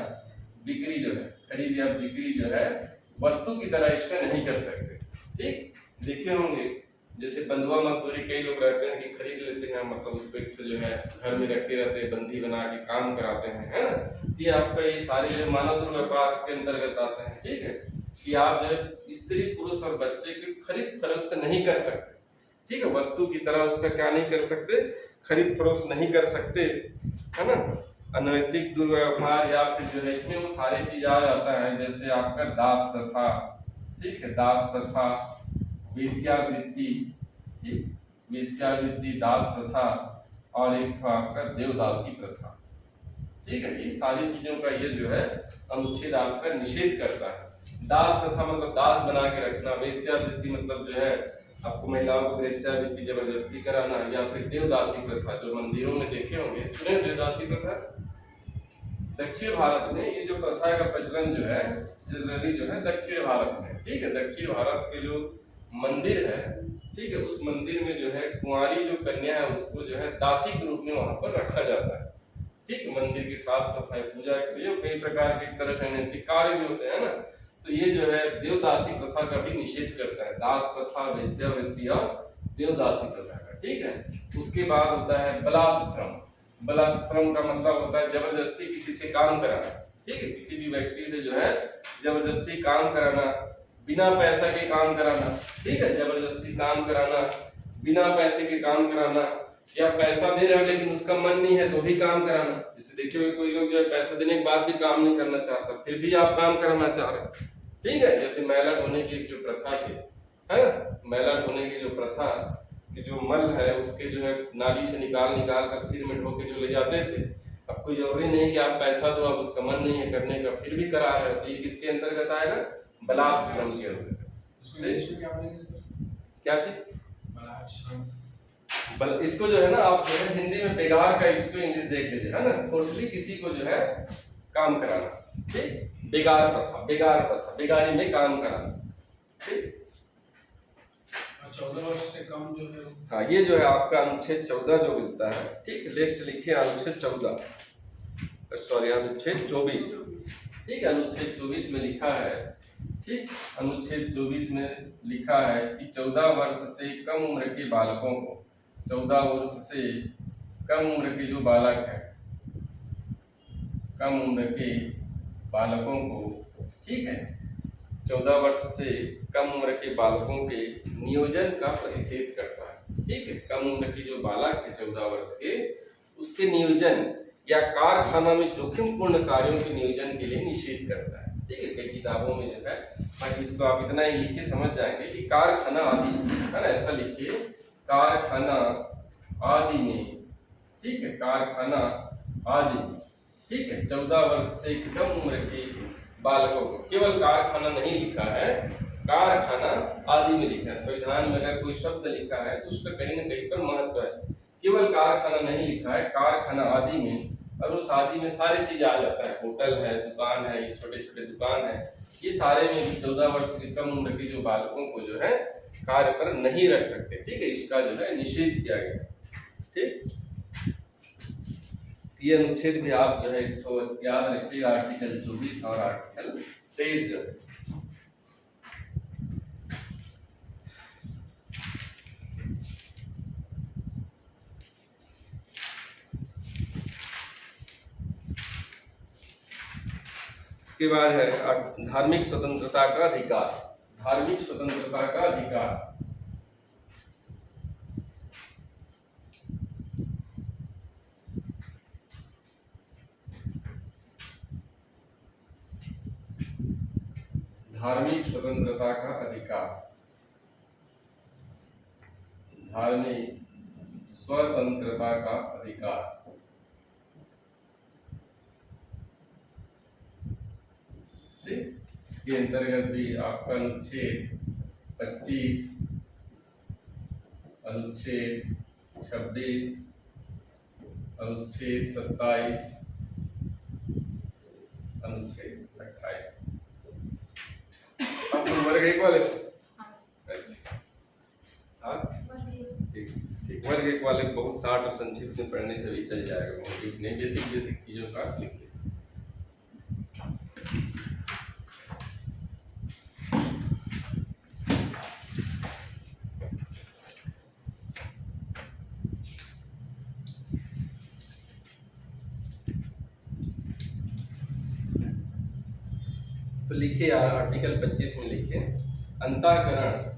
बिक्री जो है, खरीद या बिक्री जो है वस्तु की तरह इसका नहीं कर सकते, ठीक। देखे होंगे जैसे बंधुआ मजदूरी कई लोग रहते हैं कि खरीद लेते हैं, मतलब उस पर जो है घर में रखे रहते हैं, बंदी बना के काम कराते हैं, है ना। ये आपका ये सारे जो मानव दुर्व्यापार के अंतर्गत आते हैं, ठीक है, कि आप जो है स्त्री पुरुष और बच्चे की खरीद फरोख्त नहीं कर सकते, ठीक है, वस्तु की तरह उसका क्या नहीं कर सकते, खरीद फरोख्त नहीं कर सकते, है ना। अनैतिक दुर्व्यवहार या फिर जो है इसमें वो सारी चीज आ जाता है, जैसे आपका दास प्रथा, ठीक है, दास प्रथा, वेश्यावृत्ति, ठीक, वेश्यावृत्ति, दास प्रथा और एक था आपका देवदासी प्रथा, ठीक है। ये सारी चीजों का ये जो है अनुच्छेद आपका निषेध करता है। दास प्रथा मतलब दास बना के रखना, वेश्यावृत्ति मतलब जो है आपको महिलाओं को वेश्यावृत्ति जबरदस्ती कराना, या फिर देवदासी प्रथा जो मंदिरों में देखे होंगे, सुने देवदासी प्रथा। दक्षिण भारत में ये जो प्रथा का प्रचलन जो है जनरली जो है दक्षिण भारत में, ठीक है, दक्षिण भारत के जो मंदिर है, ठीक है, उस मंदिर में जो है कुंवारी जो कन्या है उसको जो है दासी के रूप में वहां पर रखा जाता है, ठीक, मंदिर की साफ सफाई, पूजा के लिए कई प्रकार के एक तरह से अनैतिक कार्य भी होते हैं ना, तो ये जो है देवदासी प्रथा का भी निषेध करता है, दास प्रथा, वेश्यावृत्ति और देवदासी प्रथा का, ठीक है। उसके बाद होता है बलात्श्रम। बलात्श्रम का मतलब होता है जबरदस्ती किसी से काम कराना, ठीक है, किसी भी व्यक्ति से जो है जबरदस्ती काम कराना, बिना पैसा के काम कराना, ठीक है, जबरदस्ती काम कराना, बिना पैसे के काम कराना, या पैसा दे रहे हो लेकिन उसका मन नहीं है तो भी काम कराना। जैसे देखिए कोई लोग जो है पैसा देने के बाद भी काम नहीं करना चाहता, फिर भी आप काम कराना चाह रहे हैं, ठीक है। जैसे मैला ढोने की जो प्रथा थी, है ना, मैला ढोने की जो प्रथा कि जो मल है उसके जो है नाली से निकाल कर सिर में ढो के जो ले जाते थे, अब कोई जरूरी नहीं कि आप पैसा दो, अब उसका मन नहीं है करने का फिर भी करा रहे हो, तो ये किसके अंतर्गत आएगा? बलात्श्रम के अंतर्गत। क्या चीज? इसको जो है ना आप जो है हिंदी में बेगार का इसको इंग्लिश देख लीजिए, है ना, फोर्सली किसी को जो है काम कराना, ठीक, बेगार प्रथा, बेगार प्रथा, बेगारी में काम कराना, ठीक। 14 वर्ष से कम जो है, हाँ, ये जो है आपका अनुच्छेद 14 जो मिलता है, ठीक, नेक्स्ट लिखिए अनुच्छेद 14, सॉरी अनुच्छेद 24, ठीक है, अनुच्छेद 24 में लिखा है, ठीक, अनुच्छेद 24 में लिखा है कि 14 वर्ष से कम उम्र के बालकों को, 14 वर्ष से कम उम्र के जो बालक हैं, कम उम्र के बालकों को, ठीक है, 14 वर्ष से कम उम्र के बालकों के नियोजन का प्रतिषेध करता है, ठीक है। कम उम्र के जो बालक है 14 वर्ष के, उसके नियोजन या कारखाना में जोखिमपूर्ण कार्यों के नियोजन के लिए निषेध करता है, ठीक है, कई किताबों में जो है। बाकी इसको आप इतना ही लिखिए, समझ जाएंगे कि कारखाना आदि, है ना, ऐसा लिखिए कारखाना आदि में, ठीक है, कारखाना आदि में, ठीक है, 14 वर्ष से कम उम्र के बालकों को, केवल कारखाना नहीं लिखा है, कारखाना आदि में लिखा है। संविधान में अगर कोई शब्द लिखा है तो उसका कहीं न कहीं पर महत्व है। केवल कारखाना नहीं लिखा है, कारखाना आदि में, और उस आदि में सारी चीज आ जाता है, होटल है, दुकान है, ये छोटे छोटे दुकान है, ये सारे में भी 14 वर्ष से कम उम्र के जो बालकों को जो है कार्य पर नहीं रख सकते, ठीक है, इसका जो है निषेध किया गया, ठीक। ये अनुच्छेद भी आप जो है तो याद रखिएगा, आर्टिकल 24 और आर्टिकल 23 जो है। इसके बाद है धार्मिक स्वतंत्रता का अधिकार। धार्मिक स्वतंत्रता का अधिकार, धार्मिक स्वतंत्रता का अधिकार, धार्मिक स्वतंत्रता का अधिकार, ठीक। इसके अंतर्गत भी आपका अनुच्छेद 25, अनुच्छेद 26, अनुच्छेद 27, अनुच्छेद 28। आपको वर्ग 1 वाले, हाँ ठीक ठीक, वर्ग 1 वाले बहुत शार्ट और संक्षिप्त में पढ़ने से भी चल जाएगा, बहुत लिखने बेसिक बेसिक चीजों का लिख लिया। तो लिखिए आर्टिकल 25 में लिखिए, अंतःकरण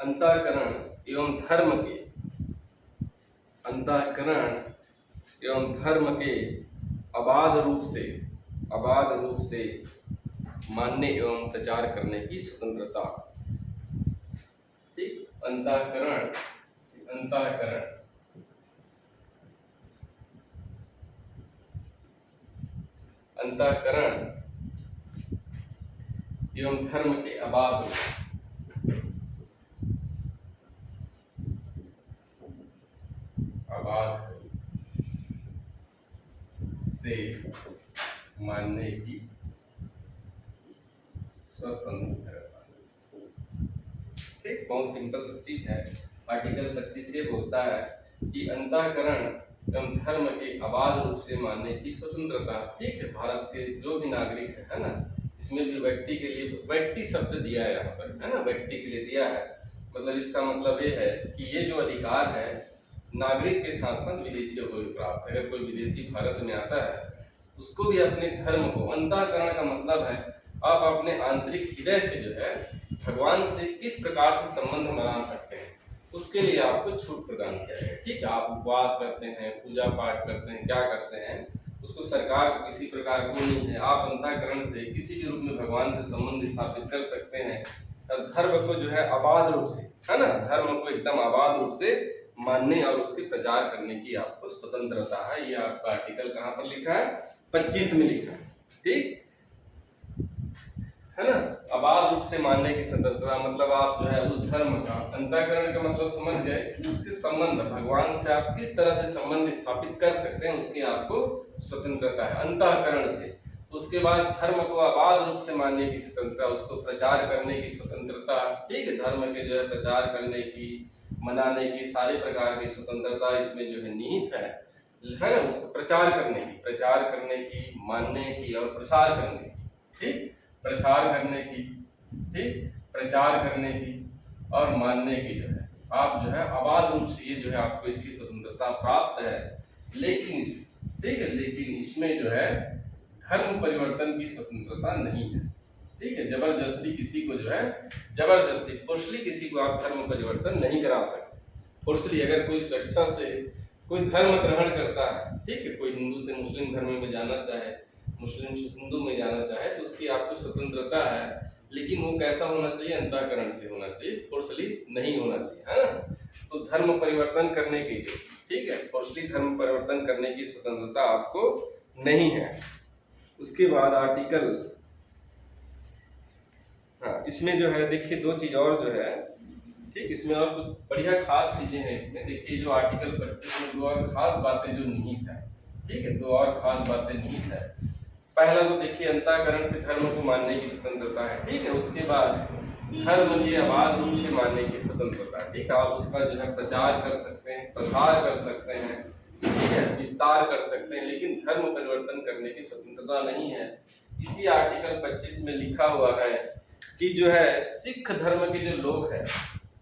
अंतःकरण एवं धर्म के, अंतःकरण एवं धर्म के अबाध रूप से मानने एवं प्रचार करने की स्वतंत्रता, ठीक। अंतःकरण अंतःकरण अंतःकरण एवं धर्म के अबाध से मानने की स्वतंत्रता, ठीक। बहुत सिंपल सी चीज है। आर्टिकल 25 ये बोलता है कि अंतःकरण एवं धर्म के अबाध रूप से मानने की स्वतंत्रता, ठीक है। भारत के जो भी नागरिक है ना, इसमें भी व्यक्ति के लिए, व्यक्ति शब्द दिया है यहाँ पर, है ना, व्यक्ति के लिए दिया है, मतलब इसका मतलब ये है कि ये जो अधिकार है नागरिक के साथ साथ विदेशियों को भी प्राप्त है। अगर कोई विदेशी भारत में आता है उसको भी अपने धर्म को, अंतःकरण का मतलब है आप अपने आंतरिक हृदय से जो है भगवान से किस प्रकार से संबंध बना सकते हैं, उसके लिए आपको छूट प्रदान किया गया, ठीक है। आप उपवास करते हैं, पूजा पाठ करते हैं, क्या करते हैं, उसको सरकार को किसी प्रकार को नहीं है, आप अंतःकरण से किसी भी रूप में भगवान से संबंध स्थापित कर सकते हैं। धर्म को जो है अबाध रूप से, है ना, धर्म को एकदम अबाध रूप से मानने और उसके प्रचार करने की आपको स्वतंत्रता है। ये आपका आर्टिकल कहाँ पर लिखा है, 25 में लिखा है, ठीक है ना। अबाध रूप से मानने की स्वतंत्रता मतलब आप जो है उस धर्म का, अंतःकरण का मतलब समझ गए कि उसके संबंध, भगवान से आप किस तरह से संबंध स्थापित कर सकते हैं, उसकी आपको स्वतंत्रता है अंतःकरण से। उसके बाद धर्म को अबाध रूप से मानने की स्वतंत्रता, उसको प्रचार करने की स्वतंत्रता, ठीक है, धर्म के जो है प्रचार करने की, मनाने की सारे प्रकार की स्वतंत्रता इसमें जो है निहित है ना, उसको प्रचार करने की, मानने की और प्रसार करने की, ठीक, प्रसार करने की, ठीक, प्रचार करने की और मानने की जो है आप जो है अबाध रूप से ये जो है आपको इसकी स्वतंत्रता प्राप्त है। लेकिन ठीक है, लेकिन इसमें जो है धर्म परिवर्तन की स्वतंत्रता नहीं है, ठीक है। जबरदस्ती किसी को जो है, जबरदस्ती फोर्सली किसी को आप धर्म परिवर्तन नहीं करा सकते। फोर्सली अगर कोई स्वेच्छा से कोई धर्म ग्रहण करता है, ठीक है, कोई हिंदू से मुस्लिम धर्म में जाना चाहे, मुस्लिम से हिंदू में जाना चाहे तो उसकी आपको स्वतंत्रता है, लेकिन वो कैसा होना चाहिए, अंतःकरण से होना चाहिए, फोर्सली नहीं होना चाहिए, है ना। तो धर्म परिवर्तन करने की, ठीक है, फोर्सली धर्म परिवर्तन करने की स्वतंत्रता आपको नहीं है। उसके बाद आर्टिकल, हाँ इसमें जो है देखिए दो चीज और जो है, ठीक, इसमें और कुछ बढ़िया खास चीजें हैं इसमें। देखिए जो आर्टिकल 25 में दो और खास बातें जो निहित है, ठीक है, दो और खास बातें निहित है। पहला तो देखिए अंतःकरण से धर्म को मानने की स्वतंत्रता है, ठीक है। उसके बाद धर्म की अबाध रूप से मानने की स्वतंत्रता है, ठीक है। आप उसका जो है प्रचार कर सकते हैं, प्रसार कर सकते हैं, ठीक है, विस्तार कर सकते हैं, लेकिन धर्म परिवर्तन करने की स्वतंत्रता नहीं है। इसी आर्टिकल 25 में लिखा हुआ है कि जो है सिख धर्म के जो लोग हैं,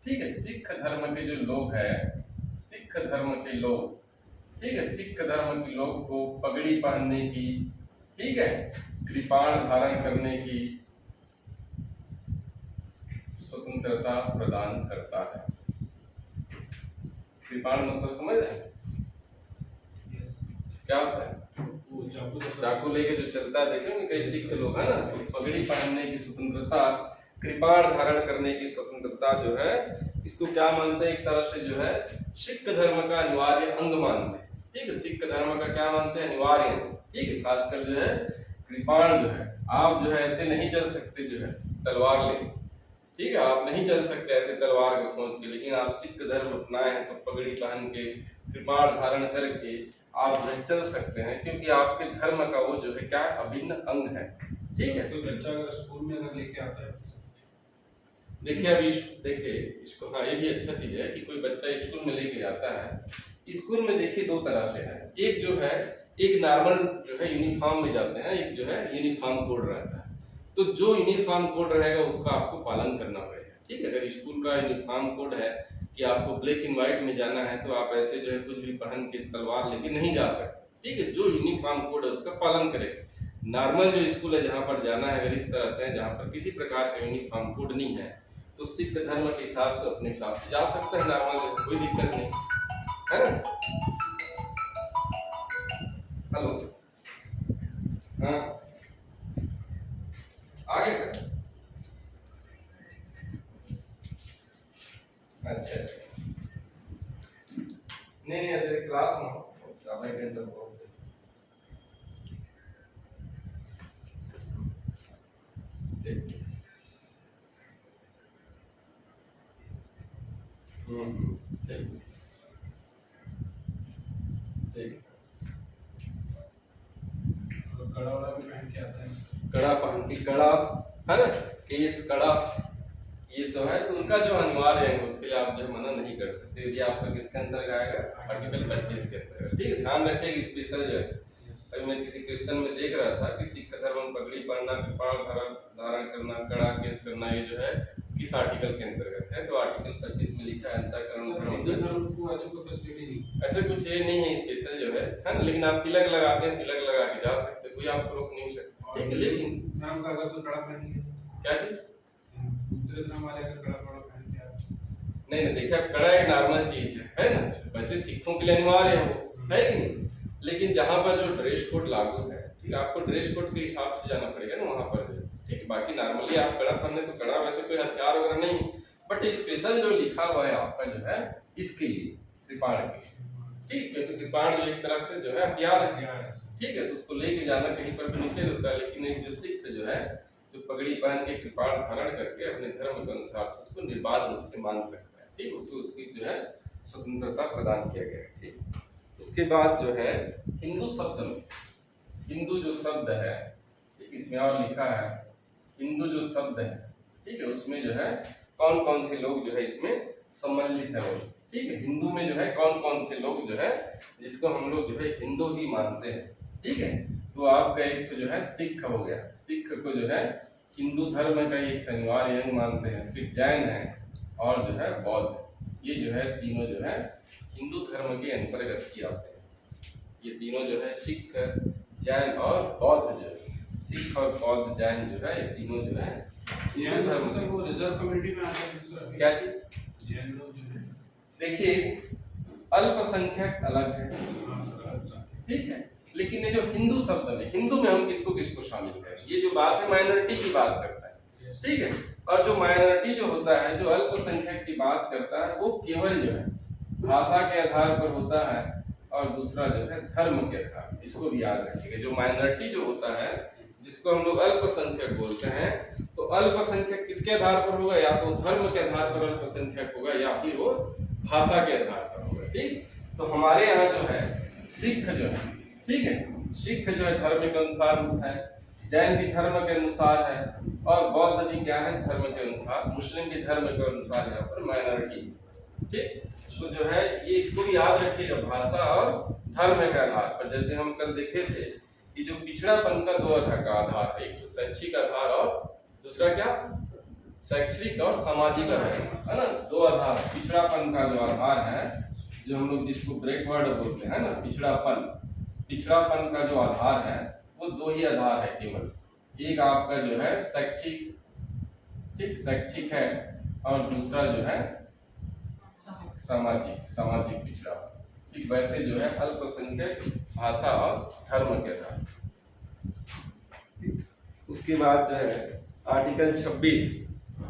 ठीक है, सिख धर्म के जो लोग हैं, सिख धर्म के लोग, ठीक है, सिख धर्म के लोग को पगड़ी पहनने की, ठीक है, कृपाण धारण करने की स्वतंत्रता प्रदान करता है। कृपाण मतलब समझ रहे हैं क्या होता है? चाकू लेके जो चलता है, देखे कई सिख लोग है ना, तो पगड़ी पहनने की स्वतंत्रता, कृपाण धारण करने की स्वतंत्रता जो है, इसको क्या मानते हैं, एक तरह से जो है सिख धर्म का अनिवार्य अंग मानते हैं, ठीक है। सिख धर्म का क्या मानते हैं, अनिवार्य अंग, ठीक है। खासकर जो है कृपाण जो है, आप जो है ऐसे नहीं चल सकते जो है तलवार ले, ठीक है, आप नहीं चल सकते ऐसे तलवार को खोज के, लेकिन आप सिख धर्म अपनाए हैं तो पगड़ी पहन के, कृपाण धारण करके आप चल सकते हैं, क्योंकि आपके धर्म का वो जो है क्या अभिन्न अंग है, ठीक है। कोई बच्चा अगर स्कूल में अगर लेके आता है, देखिए अभी देखिए इसको, हाँ ये भी अच्छा चीज है कि कोई बच्चा स्कूल में लेके जाता है। स्कूल में देखिए दो तरह से है, एक जो है एक नॉर्मल जो है यूनिफॉर्म में जाते हैं, एक जो है यूनिफॉर्म कोड रहता है। तो जो यूनिफॉर्म कोड रहेगा उसका आपको पालन करना पड़ेगा, ठीक है। अगर स्कूल का यूनिफॉर्म कोड है कि आपको ब्लैक एंड व्हाइट में जाना है, तो आप ऐसे जो है कुछ भी पहन के तलवार लेके नहीं जा सकते, ठीक है। जो यूनिफॉर्म कोड है उसका पालन करेगा। नॉर्मल जो स्कूल है जहाँ पर जाना है, अगर इस तरह से है जहाँ पर किसी प्रकार का यूनिफॉर्म कोड नहीं है, तो सिख धर्म के हिसाब से अपने हिसाब से जा सकते हैं नॉर्मल, कोई दिक्कत नहीं है ना। हेलो, हाँ आगे कर, अच्छा नहीं अभी क्लास में हो, आधा घंटा बहुत ठीक, ठीक ठीक, कड़ा वाला भी पहन के आता है, कड़ा पहन के, कड़ा है ना, केस कड़ा, ये सब है, तो उनका जो अनिवार्य है उसके लिए आप जो मना नहीं कर सकते। ये आपका किसके अंदर आएगा, आर्टिकल 25 के अंदर, ठीक है। ध्यान रखिएगा स्पेशल जो है, अभी मैं किसी क्वेश्चन में देख रहा था कि सिख धर्म में पगड़ी पहनना, कृपाण धारण करना, कड़ा केस करना, ये जो है किस आर्टिकल के अंतर्गत है, तो आर्टिकल 25 में लिखा है अंतःकरण। हिंदू धर्म को ऐसे कोई फैसिलिटी नहीं, ऐसे कुछ ये नहीं है स्पेशल जो है ना, लेकिन आप तिलक लगाते हैं, तिलक लगा के जा सकते, कोई आपको रोक नहीं सकता, ठीक है। लेकिन धर्म का अगर कोई कड़ा पहन के, क्या चीज, दूसरे धर्म वाले अगर कड़ा पहन के आते हैं, नहीं देखिए कड़ा एक नॉर्मल चीज है ना, वैसे सिखों के लिए अनिवार्य है वो, है कि नहीं, लेकिन जहाँ पर जो ड्रेस कोड लागू है, ठीक है, आपको ड्रेस कोड के हिसाब से जाना पड़ेगा ना वहाँ पर, ठीक है। बाकी नॉर्मली आप कड़ा पहने तो कड़ा, वैसे कोई हथियार वगैरह नहीं, बट स्पेशल जो लिखा हुआ है आपका जो है इसके लिए कृपाण के, ठीक, क्योंकि कृपाण जो एक तरह से जो है हथियार है, ठीक है, तो उसको लेके जाना कहीं पर भी निषेध होता है। लेकिन एक जो सिख जो है जो पगड़ी पहन के कृपाण धारण करके अपने धर्म के अनुसार से उसको निर्बाध रूप से मान सकता है, ठीक, उसको उसकी जो है स्वतंत्रता प्रदान किया गया है, ठीक। उसके बाद जो है हिंदू शब्द में, हिंदू जो शब्द है, ठीक, इसमें और लिखा है हिंदू जो शब्द है, ठीक है, उसमें जो है कौन कौन से लोग जो है इसमें सम्मिलित है वो, ठीक है। हिंदू में जो है कौन कौन से लोग जो है जिसको हम लोग जो है हिंदू ही मानते हैं, ठीक है। तो आपका एक जो है सिख हो गया, सिख को जो है हिंदू धर्म का एक अनिवार्य अंग मानते हैं। फिर जैन है और जो है बौद्ध, ये जो है तीनों जो है हिंदू धर्म के अंतर्गत ही आते हैं। ये तीनों जो है सिख, जैन और बौद्ध, जो सिख और बौद्ध जैन जो है ये तीनों जो है हिंदू धर्म से, वो रिजर्व कम्युनिटी में आते हैं। क्या चीज, जैन लोग जो है, देखिए अल्पसंख्यक अलग है, हाँ सर, अच्छा। ठीक है। लेकिन ये जो हिंदू शब्द में, हिंदू में हम किसको किसको शामिल करें, ये जो बात है माइनॉरिटी की बात करता है, ठीक है। और जो माइनॉरिटी जो होता है, जो अल्पसंख्यक की बात करता है, वो केवल जो है भाषा के आधार पर होता है, और दूसरा जो है धर्म के आधार, इसको भी याद रखिएगा। जो माइनॉरिटी जो होता है, जिसको हम लोग अल्पसंख्यक बोलते हैं, तो अल्पसंख्यक किसके आधार पर होगा, या तो धर्म के आधार पर अल्पसंख्यक होगा, या फिर वो भाषा के आधार पर होगा, ठीक। तो हमारे यहाँ जो है सिख जो है, ठीक है, सिख जो है धर्म के अनुसार है, जैन भी धर्म के अनुसार है, और बौद्ध भी क्या है, धर्म के अनुसार, मुस्लिम भी धर्म के अनुसार यहाँ पर माइनॉरिटी, ठीक। तो जो है ये इसको भी याद रखिएगा, भाषा और धर्म के आधार पर। जैसे हम कल देखे थे कि जो पिछड़ापन का दो आधार का आधार है, एक तो शैक्षिक आधार और दूसरा क्या, शैक्षणिक और सामाजिक आधार, है ना, दो आधार। पिछड़ापन का जो आधार है, जो हम लोग जिसको ब्रेकवर्ड बोलते हैं ना, पिछड़ापन का जो आधार है वो दो ही आधार है केवल, एक आपका जो है शैक्षिक, ठीक, शैक्षिक है, और दूसरा जो है सामाजिक पिछड़ापन, ठीक। वैसे जो है अल्पसंख्यक भाषा और धर्म के आधार। उसके बाद जो है आर्टिकल 26,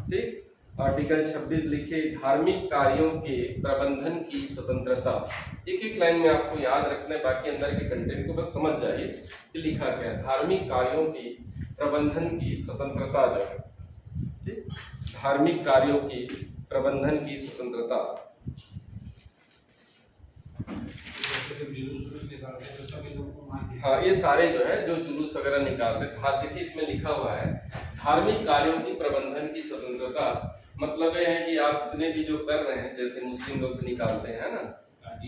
ठीक, आर्टिकल 26 लिखे, धार्मिक कार्यों के प्रबंधन की स्वतंत्रता। एक एक लाइन में आपको याद रखना है, बाकी अंदर के कंटेंट को बस समझ जाइए कि लिखा क्या है। धार्मिक कार्यों की प्रबंधन की स्वतंत्रता जो है, ठीक, धार्मिक कार्यों की प्रबंधन की स्वतंत्रता। हाँ, ये सारे जो है जो जुलूस वगैरह निकालते हैं, देखिए इसमें लिखा हुआ है धार्मिक कार्यों की प्रबंधन की स्वतंत्रता। मतलब ये है कि आप जितने भी जो कर रहे हैं, जैसे मुस्लिम लोग निकालते हैं ना,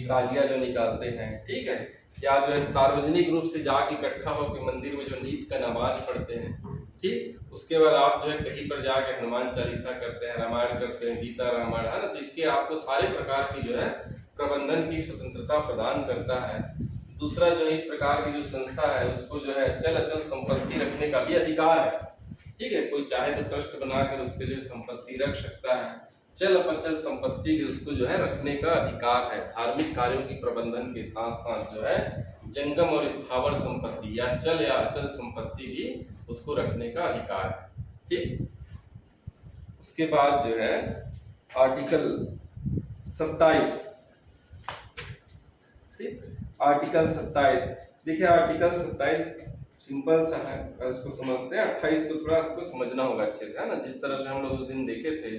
ताजिया जो निकालते हैं, ठीक है, या जो है सार्वजनिक रूप से जाके इकट्ठा होकर मंदिर में जो ईद का नमाज पढ़ते हैं, ठीक। उसके बाद आप जो है कहीं पर जाके हनुमान चालीसा करते हैं, रामायण करते हैं, गीता रामायण, है ना। तो इसके आपको सारे प्रकार की जो है प्रबंधन की स्वतंत्रता प्रदान करता है। दूसरा जो है इस प्रकार की जो संस्था है, उसको जो है चल अचल संपत्ति रखने का भी अधिकार है, ठीक है। कोई चाहे तो ट्रस्ट बनाकर उसके जो संपत्ति रख सकता है, चल अचल संपत्ति भी उसको जो है रखने का अधिकार है। धार्मिक कार्यों की प्रबंधन के साथ साथ जो है जंगम और स्थावर संपत्ति या चल या अचल संपत्ति भी उसको रखने का अधिकार है, ठीक। उसके बाद जो है आर्टिकल 27, ठीक, आर्टिकल 27 देखिए, आर्टिकल 27 सिंपल सा है, इसको समझते हैं। 28 को थोड़ा इसको समझना होगा अच्छे से, है ना। जिस तरह से हम लोग उस दिन देखे थे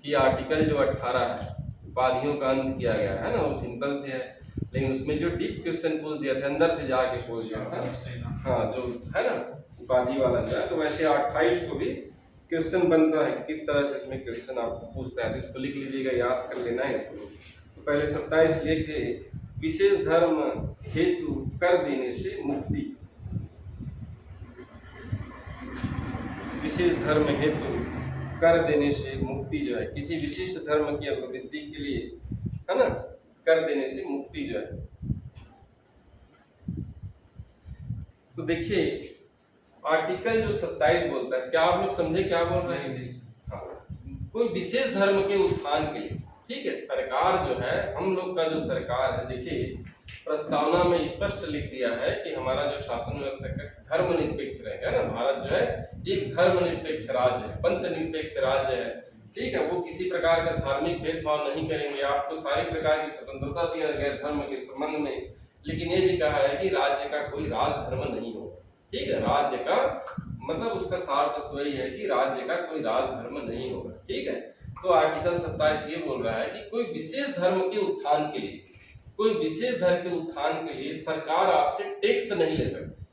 कि आर्टिकल जो 18 है, उपाधियों का अंत किया गया है ना, वो सिंपल से है, लेकिन उसमें जो डीप क्वेश्चन पूछ दिया था, अंदर से जाके पूछ दिया था, हाँ, जो है ना उपाधि वाला जो है। तो वैसे 28 को भी क्वेश्चन बनता है, किस तरह से इसमें क्वेश्चन आपको पूछता है, तो इसको लिख लीजिएगा, याद कर लेना है इसको। तो पहले 27 लिखे, विशेष धर्म हेतु कर देने से मुक्ति, विशेष धर्म हेतु कर देने से मुक्ति जो है, किसी विशिष्ट धर्म की अभिवृद्धि के लिए, है ना, कर देने से मुक्ति जो है। तो देखिए आर्टिकल जो 27 बोलता है, क्या आप लोग समझे क्या बोल रहे हैं? हाँ, कोई विशेष धर्म के उत्थान के लिए, ठीक है। सरकार जो है, हम लोग का जो सरकार है, देखिए प्रस्तावना में स्पष्ट लिख दिया है कि हमारा जो शासन व्यवस्था का धर्मनिरपेक्ष रहेगा ना। भारत जो है एक धर्मनिरपेक्ष राज्य है, पंथ निरपेक्ष राज्य है, ठीक है। वो किसी प्रकार का धार्मिक भेदभाव नहीं करेंगे, आपको सारी प्रकार की स्वतंत्रता दिया गया धर्म के संबंध में। लेकिन ये भी कहा है कि राज्य का कोई राज धर्म नहीं होगा, ठीक है। राज्य का मतलब उसका सार तत्व यही है कि राज्य का कोई राज धर्म नहीं होगा, ठीक है। तो आर्टिकल 27 ये बोल रहा है कि कोई विशेष धर्म के उत्थान के लिए, कोई विशेष धर्म के उत्थान के लिए सरकार आपसे टैक्स नहीं ले सकती,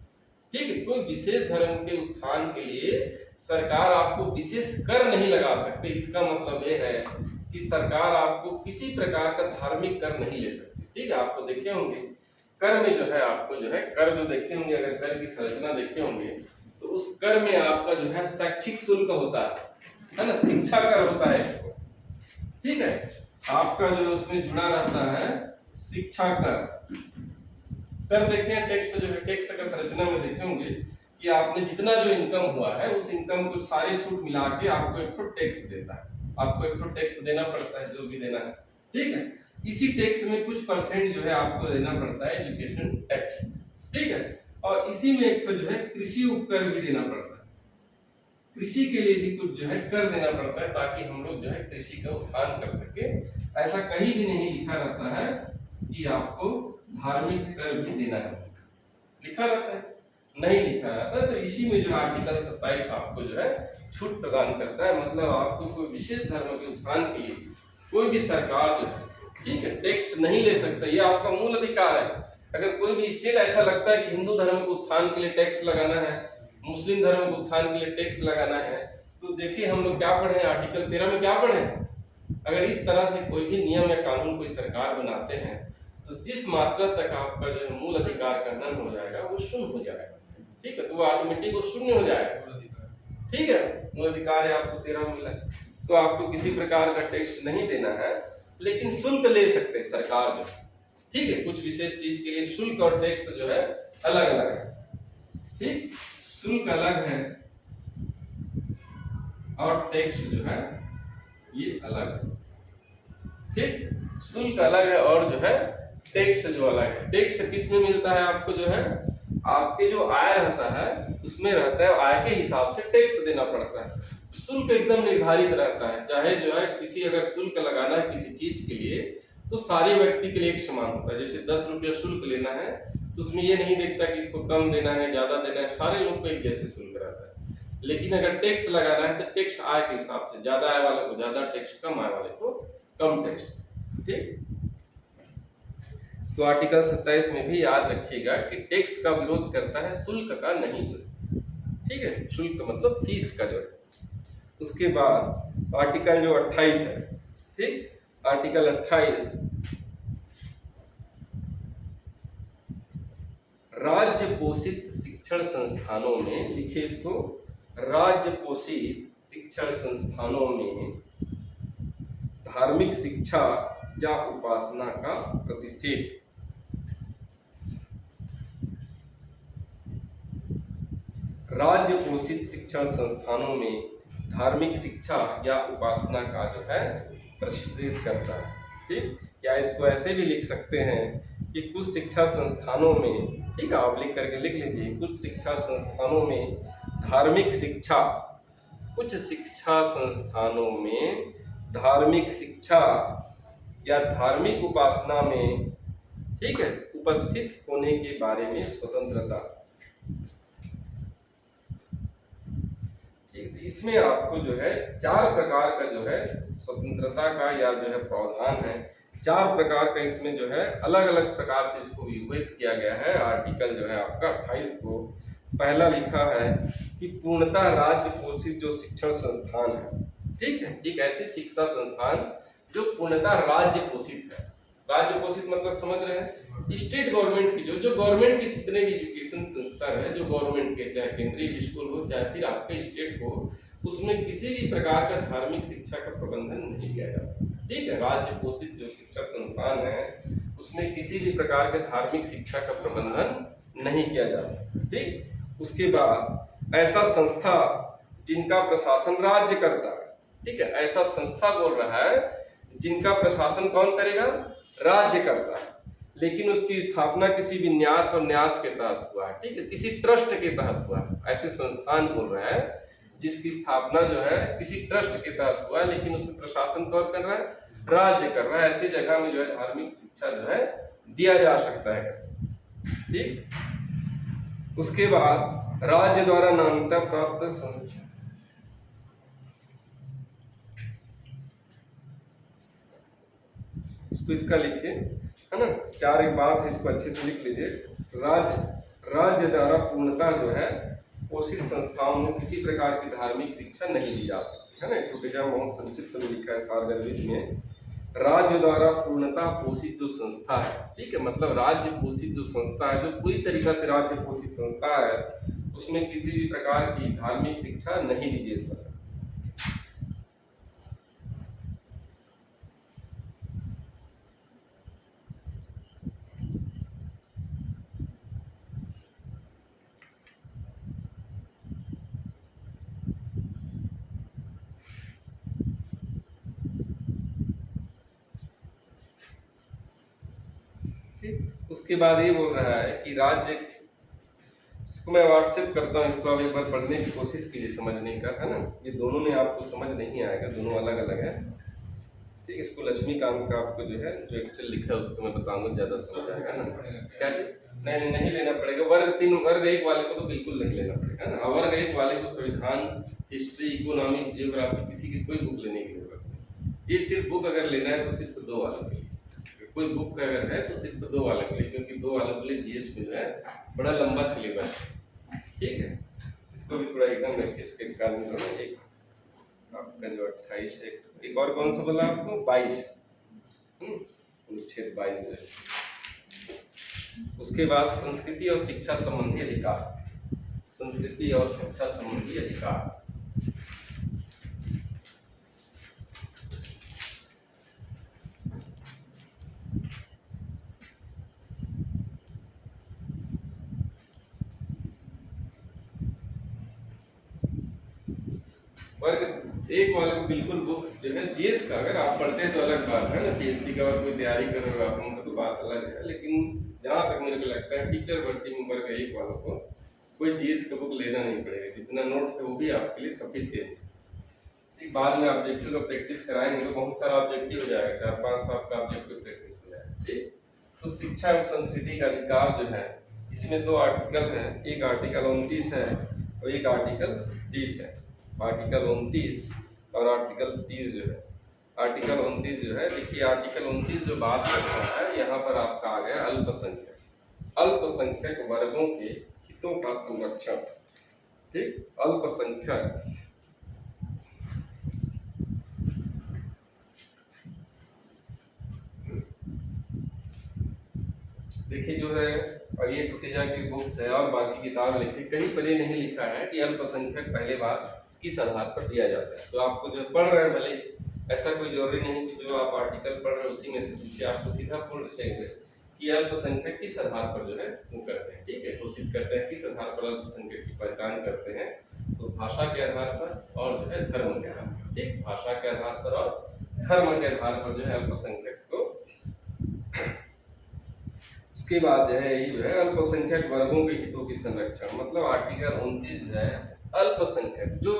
ठीक है। कोई विशेष धर्म के उत्थान के लिए सरकार आपको विशेष कर नहीं लगा सकती। इसका मतलब ये है कि सरकार आपको किसी प्रकार का धार्मिक कर नहीं ले सकती, ठीक है। आपको देखे होंगे कर में जो है, आपको जो है कर जो देखे होंगे, अगर कर की संरचना देखे होंगे तो उस कर में आपका जो है शैक्षिक शुल्क होता है ना, शिक्षा कर होता है, ठीक है। आपका जो उसमें जुड़ा रहता है शिक्षा कर देखे हैं। टैक्स जो है, टैक्स का संरचना में देखे होंगे कि आपने जितना जो इनकम हुआ है, उस इनकम को सारे छूट मिला के आपको एक टैक्स देता है, आपको एक टैक्स देना पड़ता है, जो भी देना है, ठीक है। इसी टैक्स में कुछ परसेंट जो है आपको देना पड़ता है एजुकेशन टैक्स, ठीक है। और इसी में एक तो जो है कृषि उपकर भी देना पड़ता है, कृषि के लिए भी कुछ जो है कर देना पड़ता है ताकि हम लोग जो है कृषि का उत्थान कर सके। ऐसा कहीं भी नहीं लिखा रहता है कि आपको धार्मिक कर भी देना है, लिखा रहता है नहीं लिखा रहता। तो इसी में जो आर्टिकल 27 आपको जो है छूट प्रदान करता है, मतलब आपको कोई विशेष धर्म के उत्थान के लिए कोई भी सरकार जो है, ठीक है, टैक्स नहीं ले सकता, ये आपका मूल अधिकार है। अगर कोई भी स्टेट ऐसा लगता है कि हिंदू धर्म के उत्थान के लिए टैक्स लगाना है, मुस्लिम धर्म के उत्थान के लिए टैक्स लगाना है, तो देखिए हम लोग क्या पढ़े आर्टिकल 13 में क्या पढ़े। अगर इस तरह से कोई भी नियम या कानून कोई सरकार बनाते हैं तो जिस मात्रा तक आपका जो है मूल अधिकार का हनन हो जाएगा वो शून्य हो जाएगा, ठीक है, तो वो ऑटोमेटिक वो शून्य हो जाएगा, ठीक है। मूल अधिकार है आपको 13 में मिला, तो आपको किसी प्रकार का टैक्स नहीं देना है, लेकिन शुल्क ले सकते हैं सरकार जो, ठीक है, कुछ विशेष चीज के लिए शुल्क और टैक्स जो है अलग अलग है, ठीक, शुल्क अलग है और टैक्स जो है ये अलग है, ठीक, शुल्क अलग है और जो है टैक्स जो अलग है। टैक्स किस में मिलता है आपको, जो है आपके जो आय रहता है उसमें रहता है, आय के हिसाब से टैक्स देना पड़ता है। शुल्क एकदम निर्धारित रहता है, चाहे जो है किसी अगर शुल्क लगाना है किसी चीज के लिए तो सारे व्यक्ति के लिए एक समान होता है। जैसे 10 रुपया शुल्क लेना है तो उसमें ये नहीं देखता कि इसको कम देना है ज्यादा देना है, सारे लोग को एक जैसे शुल्क रहता है। लेकिन अगर टैक्स लगाना है तो टैक्स आय के हिसाब से, ज्यादा आय वाले को ज्यादा टैक्स, कम आय वाले को कम टैक्स, ठीक। तो आर्टिकल 27 में भी याद रखिएगा कि टैक्स का विरोध करता है, शुल्क का नहीं, ठीक है, शुल्क मतलब फीस का जो है। उसके बाद आर्टिकल जो 28 है, ठीक, आर्टिकल 28 राज्य पोषित शिक्षण संस्थानों में, लिखिए इसको, राज्य पोषित शिक्षण संस्थानों में धार्मिक शिक्षा या उपासना का प्रतिषेध। राज्य पोषित शिक्षण संस्थानों में धार्मिक शिक्षा या उपासना का जो है प्रतिषेध करता है, ठीक। या इसको ऐसे भी लिख सकते हैं कि कुछ शिक्षा संस्थानों में, ठीक है, आप लिख करके लिख लीजिए, कुछ शिक्षा संस्थानों में धार्मिक शिक्षा, कुछ शिक्षा संस्थानों में धार्मिक शिक्षा या धार्मिक उपासना में, ठीक है, उपस्थित होने के बारे में स्वतंत्रता। इसमें आपको जो है 4 प्रकार का जो है स्वतंत्रता का या जो है प्रावधान है, 4 प्रकार का इसमें जो है अलग अलग प्रकार से इसको विभक्त किया गया है। आर्टिकल जो है आपका 28 को पहला लिखा है कि पूर्णतः राज्य पोषित जो शिक्षण संस्थान है, ठीक है, एक ऐसी शिक्षा संस्थान जो पूर्णतः राज्य पोषित है। राज्य पोषित मतलब समझ रहे हैं, स्टेट गवर्नमेंट की जो गवर्नमेंट के जितने भी एजुकेशन संस्था है, जो गवर्नमेंट के, चाहे केंद्रीय स्कूल हो चाहे फिर आपके स्टेट हो, उसमें किसी भी प्रकार का धार्मिक शिक्षा का प्रबंधन नहीं किया जा सकता, ठीक है। राज्य पोषित जो शिक्षा संस्थान है उसमें किसी भी प्रकार के धार्मिक शिक्षा का प्रबंधन नहीं किया जा सकता, ठीक। उसके बाद ऐसा संस्था जिनका प्रशासन राज्य करता है, ठीक है, ऐसा संस्था बोल रहा है जिनका प्रशासन कौन करेगा, राज्य करता है, लेकिन उसकी स्थापना किसी भी न्यास और न्यास के तहत हुआ है, ठीक है, किसी ट्रस्ट के तहत हुआ है। ऐसे संस्थान बोल रहा है जिसकी स्थापना जो है किसी ट्रस्ट के तहत हुआ है, लेकिन उसमें प्रशासन कौन कर रहा है, राज्य कर रहा है। ऐसी जगह में जो है धार्मिक शिक्षा जो है दिया जा सकता है, ठीक। उसके बाद राज्य द्वारा मान्यता प्राप्त संस्था, इसको इसका लिखिए, है ना, 4 एक बात है, इसको अच्छे से लिख लीजिए। राज्य द्वारा पूर्णतः जो है पोषित संस्थाओं में किसी प्रकार की धार्मिक शिक्षा नहीं दी जा सकती, है ना। टुकड़म बहुत संक्षिप्त में लिखा है सारगर्भित में, राज्य द्वारा पूर्णतः पोषित जो संस्था है, ठीक है, मतलब राज्य पोषित जो संस्था है, जो पूरी तरीका से राज्य पोषित संस्था है, उसमें किसी भी प्रकार की धार्मिक शिक्षा नहीं दी जा सकती। ठीक। उसके बाद ये बोल रहा है कि राज्य, इसको मैं व्हाट्सएप करता हूँ, इसको आप एक बार पढ़ने की कोशिश कीजिए समझने का, है ना। ये दोनों में आपको समझ नहीं आएगा, दोनों अलग अलग है, ठीक। इसको लक्ष्मीकांत का आपको जो है जो एक्चुअल लिखा है उसको मैं बताऊंगा, ज्यादा समझ आएगा ना। क्या चीज? नहीं नहीं लेना पड़ेगा, वर्ग 3 वर्ग 1 वाले को तो बिल्कुल नहीं लेना पड़ेगा ना। वर्ग 1 वाले को संविधान, हिस्ट्री, इकोनॉमिक्स, जियोग्राफी, किसी की कोई बुक लेने की जरूरत नहीं। ये सिर्फ बुक अगर लेना है तो सिर्फ 2 वालों के लिए, कोई बुक अगर है तो सिर्फ 2 वालों के लिए, क्योंकि 2 वालों के लिए जीएस में जो है बड़ा लंबा सिलेबस है, ठीक है। इसको भी थोड़ा एकदम रखिए, इसके कारण जो है एक आपका जो 28 एक और कौन सा बोला आपको 22 अनुच्छेद 22 जो है। उसके बाद संस्कृति और शिक्षा संबंधी अधिकार, संस्कृति और शिक्षा संबंधी अधिकार। वर्ग 1 वाले को बिल्कुल बुक्स जो है जीएस का अगर आप पढ़ते हैं तो अलग बात है ना, पीएससी का और कोई तैयारी कर रहे हो आप उनका तो बात अलग है, लेकिन जहाँ तक मेरे को लगता है टीचर भर्ती में वर्ग 1 वालों को कोई जीएस का बुक लेना नहीं पड़ेगा, जितना नोट्स है वो भी आपके लिए सफिशिएंट है। बाद में ऑब्जेक्टिव का प्रैक्टिस कराएंगे तो बहुत सारा ऑब्जेक्टिव हो जाएगा, 4-5 आपका ऑब्जेक्टिव प्रैक्टिस हो जाएगा, ठीक। तो शिक्षा एवं संस्कृति का अधिकार जो है इसमें 2 आर्टिकल है, एक आर्टिकल 29 है और एक आर्टिकल 30 है। आर्टिकल 29 और आर्टिकल 30 जो है, आर्टिकल 29 जो है, देखिए आर्टिकल 29 जो बात करता है यहाँ पर आपका आ गया अल्पसंख्यक वर्गों के हितों का संरक्षण, ठीक। अल्पसंख्यक देखिए जो है, और ये कुटेजा की बुक्स है और बाकी किताब लिखी, कहीं पर ये नहीं लिखा है कि अल्पसंख्यक पहले बार किस आधार पर दिया जाता है। तो आपको जो पढ़ रहे हैं भले, ऐसा कोई जरूरी नहीं कि जो आप आर्टिकल पढ़ रहे हैं उसी में से पूछिए, आपको सीधा पूर्ण चाहिए कि अल्पसंख्यक किस आधार पर जो है वो करते हैं, ठीक है, घोषित करते हैं, किस आधार पर अल्पसंख्यक की पहचान करते हैं। तो भाषा के आधार पर और जो है धर्म के आधार पर, ठीक, भाषा के आधार पर और धर्म के आधार पर जो है अल्पसंख्यक को। उसके बाद जो है ये जो है अल्पसंख्यक वर्गों के हितों की संरक्षण, मतलब आर्टिकल 29 जो है अल्पसंख्यक जो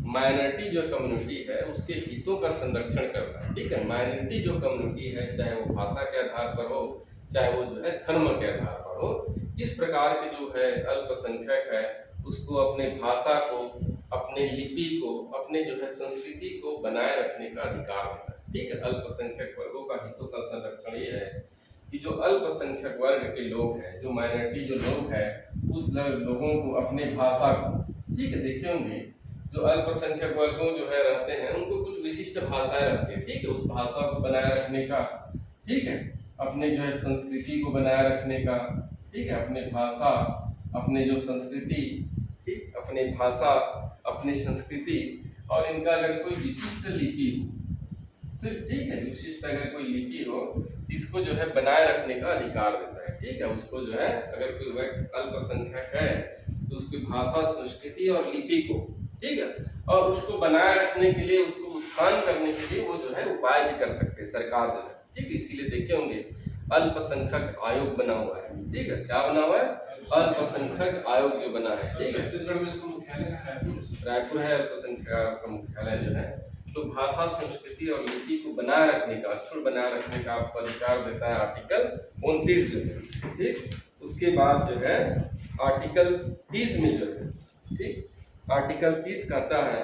माइनॉरिटी जो कम्युनिटी है उसके हितों का संरक्षण करता है, ठीक है। माइनॉरिटी जो कम्युनिटी है चाहे वो भाषा के आधार पर हो चाहे वो जो है धर्म के आधार पर हो, इस प्रकार के जो है अल्पसंख्यक है उसको अपने भाषा को, अपने लिपि को, अपने जो है संस्कृति को बनाए रखने का अधिकार होता है, ठीक है। अल्पसंख्यक वर्गों का हितों का संरक्षण ये है कि जो अल्पसंख्यक वर्ग के लोग हैं, जो माइनॉरिटी जो लोग हैं, उस लोगों को अपने भाषा को, ठीक है, देखे होंगे जो अल्पसंख्यक वर्गों जो है रहते हैं उनको कुछ विशिष्ट भाषाएं रहती है, ठीक है, उस भाषा को बनाए रखने का, ठीक है, अपने जो है संस्कृति को बनाए रखने का, ठीक है, अपने भाषा, अपने जो संस्कृति, ठीक, अपने भाषा, अपनी संस्कृति, और इनका अगर कोई विशिष्ट लिपि हो तो ठीक है, विशिष्ट अगर कोई लिपि हो इसको जो है बनाए रखने का अधिकार देता है, ठीक है। उसको जो है अगर कोई व्यक्ति अल्पसंख्यक है तो उसकी भाषा, संस्कृति और लिपि को, ठीक है, और उसको बनाए रखने के लिए, उसको उत्थान करने के लिए वो जो है उपाय भी कर सकते हैं सरकार जो है, ठीक है। इसीलिए देखे होंगे अल्पसंख्यक आयोग बना हुआ है, ठीक है, क्या बना हुआ है, अल्पसंख्यक आयोग जो बना है, ठीक है। छत्तीसगढ़ में इसका मुख्यालय रायपुर है अल्पसंख्यक का मुख्यालय जो है। तो भाषा, संस्कृति और लिपि को बनाए रखने का, अक्षर बनाए रखने का आपको अधिकार देता है आर्टिकल 29 जो है, ठीक। उसके बाद जो है आर्टिकल 30 में जो है, ठीक, आर्टिकल 30 कहता है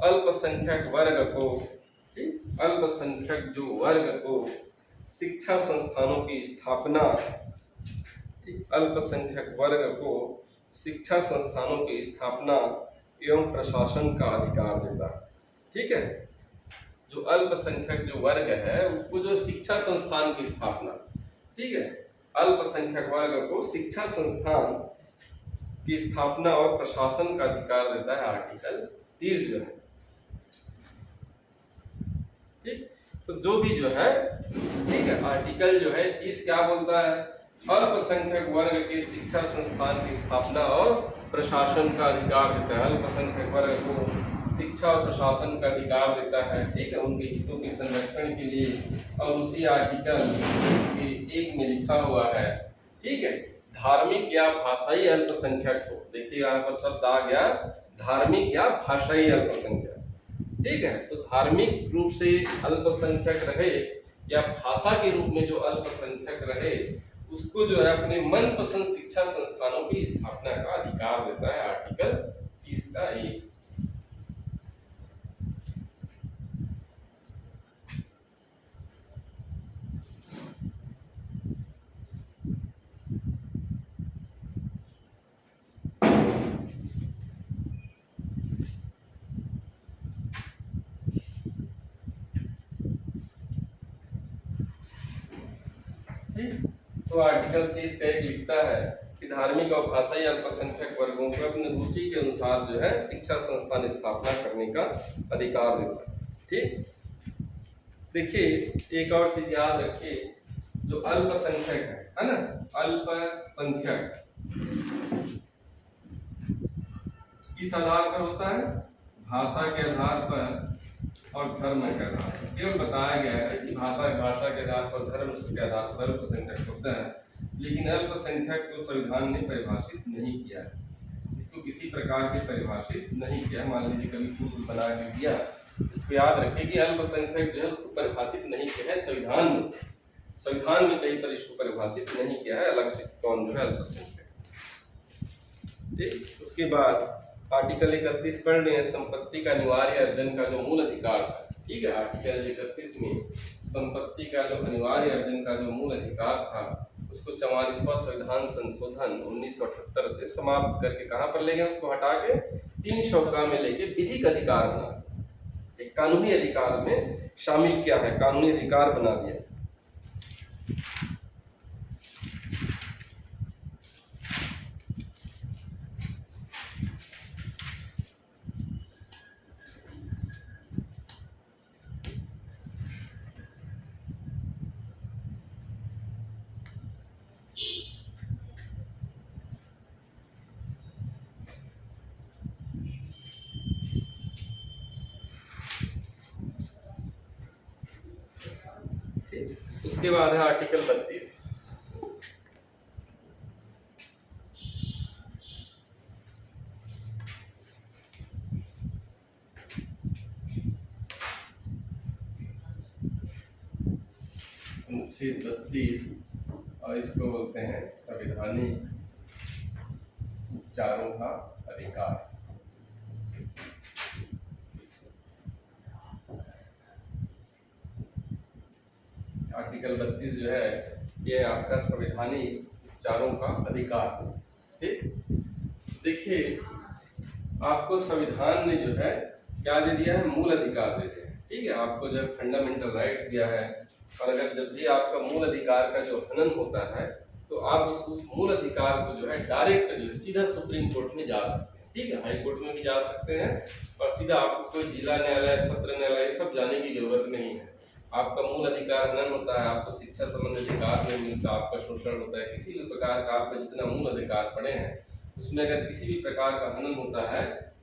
अल्पसंख्यक वर्ग को, ठीक, अल्पसंख्यक जो वर्ग को शिक्षा संस्थानों की स्थापना, ठीक, अल्पसंख्यक वर्ग को शिक्षा संस्थानों की स्थापना एवं प्रशासन का अधिकार देता है, ठीक है। जो अल्पसंख्यक जो वर्ग है उसको जो शिक्षा संस्थान की स्थापना, ठीक है, अल्पसंख्यक वर्ग को शिक्षा संस्थान की स्थापना और प्रशासन का अधिकार देता है आर्टिकल 30 जो है, ठीक। तो जो भी जो है, ठीक है, आर्टिकल जो है 30 क्या बोलता है, अल्पसंख्यक वर्ग के शिक्षा संस्थान की स्थापना और प्रशासन का अधिकार देता है। अल्पसंख्यक वर्ग को शिक्षा और प्रशासन का अधिकार देता है, ठीक है, उनके हितों के संरक्षण के लिए। और उसी आर्टिकल इसके 1 में लिखा हुआ है, ठीक है, धार्मिक या भाषाई अल्पसंख्यक को, देखिए यहाँ पर शब्द आ गया धार्मिक या भाषाई अल्पसंख्यक, ठीक है। तो धार्मिक रूप से अल्पसंख्यक रहे या भाषा के रूप में जो अल्पसंख्यक रहे, उसको जो है अपने मनपसंद शिक्षा संस्थानों की स्थापना का अधिकार देता है आर्टिकल 30 का 1। तो आर्टिकल 30 का 1 लिखता है कि धार्मिक और भाषाई अल्पसंख्यक वर्गों को अपनी रुचि के अनुसार जो है शिक्षा संस्थान स्थापना करने का अधिकार देता है, ठीक। देखिए एक और चीज याद रखिए, जो अल्पसंख्यक है ना, अल्पसंख्यक किस आधार पर होता है? भाषा के आधार पर और धर्म के आधार पर। केवल बताया गया है कि भाषा के आधार पर, धर्म के आधार पर अल्पसंख्यक होता है, लेकिन अल्पसंख्यक को संविधान ने परिभाषित नहीं किया है, इसको किसी प्रकार से परिभाषित नहीं किया। मान लीजिए कभी पूर्व बना के दिया, इसको याद रखिए कि अल्पसंख्यक जो है उसको परिभाषित नहीं किया है संविधान में, संविधान में कहीं पर इसको परिभाषित नहीं किया है अलग से कौन जो है अल्पसंख्यक, ठीक। उसके बाद आर्टिकल 31 पढ़ रहे हैं, संपत्ति का अनिवार्य अर्जन का जो मूल अधिकार था, ठीक है। आर्टिकल 31 में संपत्ति का जो अनिवार्य अर्जन का जो मूल अधिकार था, उसको 44वां संविधान संशोधन 1978 से समाप्त करके कहां पर ले गए? उसको हटा के 3 शौका में लेके विधिक अधिकार बना दिया, एक कानूनी अधिकार में शामिल किया है, कानूनी अधिकार बना दिया। उसके बाद है आर्टिकल 32। अनुच्छेद 32 और इसको बोलते हैं संवैधानिक उपचारों का अधिकार। आर्टिकल 32 जो है ये आपका संवैधानिक उपचारों का अधिकार, ठीक। देखिए आपको संविधान ने जो है क्या दे दिया है? मूल अधिकार दे दिया है, ठीक है। आपको जो फंडामेंटल राइट दिया है, और अगर जब भी आपका मूल अधिकार का जो हनन होता है तो आप उस मूल अधिकार को जो है डायरेक्ट जो है सीधा सुप्रीम कोर्ट में जा सकते हैं, ठीक है। हाई कोर्ट में भी जा सकते हैं और सीधा आपको कोई जिला न्यायालय, सत्र न्यायालय सब जाने की जरूरत नहीं है। आपका मूल अधिकार हनन होता है, आपको शिक्षा संबंधी अधिकार नहीं मिलता, आपका शोषण होता है, किसी भी प्रकार का आपका जितना मूल अधिकार पड़े हैं उसमें अगर किसी भी प्रकार का हनन होता है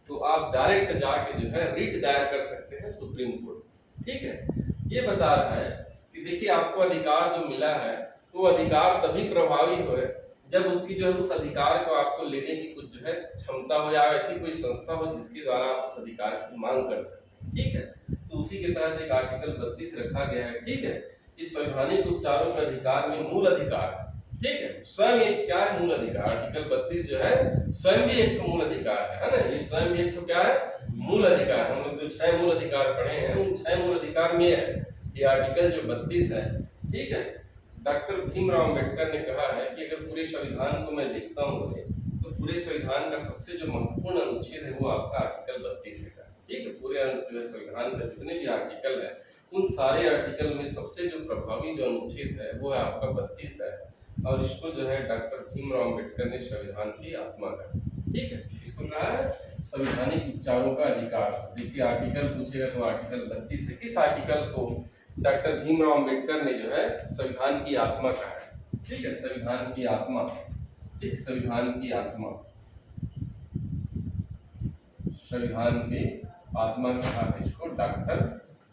तो आप डायरेक्ट जाके जो है रिट दायर कर सकते हैं सुप्रीम कोर्ट, ठीक है। ये बता रहा है कि देखिए आपको अधिकार जो मिला है तो अधिकार तभी प्रभावी हो जब उसकी जो है उस अधिकार को आपको लेने की कुछ जो है क्षमता हो या ऐसी कोई संस्था हो जिसके द्वारा आप उस अधिकार की मांग कर सकें, ठीक है। तो उसी के तहत एक आर्टिकल 32 रखा गया है, ठीक है। इस संवैधानिक उपचारों के अधिकार में मूल अधिकार, ठीक है, स्वयं एक क्या है? मूल अधिकार। आर्टिकल 32 जो है स्वयं भी एक मूल अधिकार है ना, ये स्वयं भी एक तो क्या है? मूल अधिकार। हम लोग जो 6 मूल अधिकार पढ़े हैं उन 6 मूल अधिकार में है ये आर्टिकल जो 32 है, ठीक है। डॉक्टर भीमराव अंबेडकर ने कहा है कि अगर पूरे संविधान को मैं देखता हूँ तो पूरे संविधान का सबसे जो महत्वपूर्ण अनुच्छेद है वो आपका आर्टिकल 32 है, ठीक है। पूरे संविधान का जितने भी आर्टिकल है उन सारे आर्टिकल में सबसे जो प्रभावी जो अनुच्छेद है वो है आपका 32 है, और इसको जो है डॉक्टर भीमराव अंबेडकर ने संविधान की आत्मा कहा, ठीक है। इसको कहा है संवैधानिक उपचारों का अधिकार। देखिए आर्टिकल पूछेगा तो आर्टिकल 32 है, किस आर्टिकल को डॉक्टर भीमराव अंबेडकर ने जो है संविधान की आत्मा कहा है? ठीक है, संविधान की आत्मा, ठीक, संविधान की आत्मा, संविधान की आत्मा कहा है इसको डॉक्टर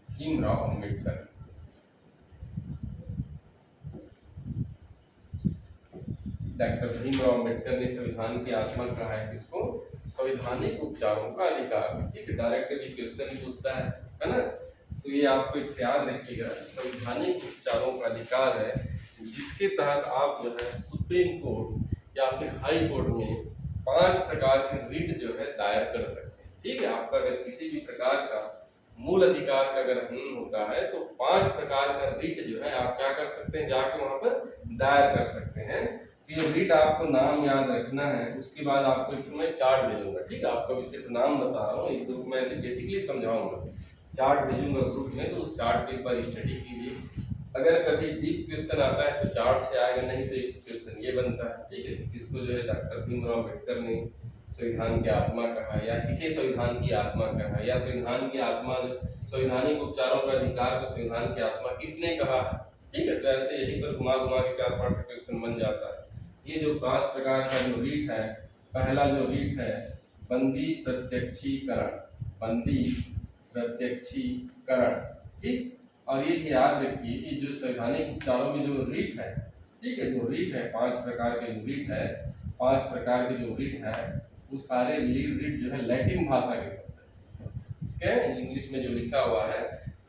भीमराव अंबेडकर। डॉक्टर भीमराव अंबेडकर ने संविधान की आत्मा कहा है किसको? संवैधानिक उपचारों का अधिकार। ठीक है, डायरेक्टली क्वेश्चन पूछता है ना, तो ये आपको याद रखिएगा, संवैधानिक उपचारों का अधिकार है जिसके तहत आप जो है सुप्रीम कोर्ट या फिर हाई कोर्ट में 5 प्रकार के रिट जो है दायर कर सकते हैं। ठीक है, आपका अगर किसी भी प्रकार का मूल अधिकार का अगर हनन होता है तो 5 प्रकार का रिट जो है आप क्या कर सकते हैं, जाके वहां पर दायर कर सकते हैं। तो ये रिट आपको नाम याद रखना है, उसके बाद आपको एक मैं चार्ट भेजूंगा। ठीक है, आपको अभी सिर्फ नाम बता रहा हूँ, एक दो मैं ऐसे बेसिकली समझाऊंगा, चार्ट भेजूंगा ग्रुप में, तो उस चार्ट के ऊपर स्टडी कीजिए। अगर कभी डीप क्वेश्चन आता है तो चार्ट से आएगा, नहीं तो एक क्वेश्चन ये बनता है। ठीक है, किसको जो है डॉक्टर भीमराव अम्बेडकर ने संविधान की आत्मा कहा, या किसे संविधान की आत्मा कहा, या संविधान की आत्मा संवैधानिक उपचारों का अधिकार को संविधान की आत्मा किसने कहा। ठीक है, तो ऐसे यही पर घुमा घुमा के 4-5 क्वेश्चन बन जाता है। ये जो 5 प्रकार का जो रीट है, पहला जो रीट है बंदी प्रत्यक्षीकरण, बंदी प्रत्यक्षीकरण। ठीक, और ये भी याद रखिए कि जो संवैधानिक उपचारों में जो रीट है, ठीक है, जो रीट है 5 प्रकार के जो रीट है, 5 प्रकार के जो रीट है वो सारे रीट जो है लैटिन भाषा के शब्द है। इसके इंग्लिश में जो लिखा हुआ है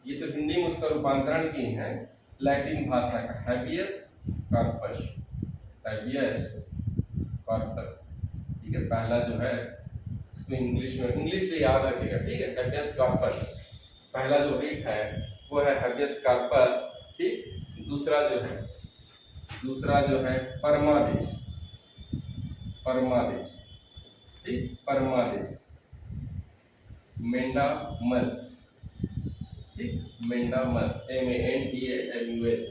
ये तो हिंदी में उसका रूपांतरण किए हैं लैटिन भाषा का, हैबियस कॉर्पस, हैबियस कॉर्पस। ठीक है, पहला जो है इसको इंग्लिश में, इंग्लिश में याद रखिएगा। ठीक है, हैबियस कॉर्पस पहला जो रीट है वो है हैबियस कॉर्पस। ठीक, दूसरा जो है परमादेश, परमादेश। ठीक, परमादेश, मेंडामस। ठीक, मेंडामस, MENDAMUS।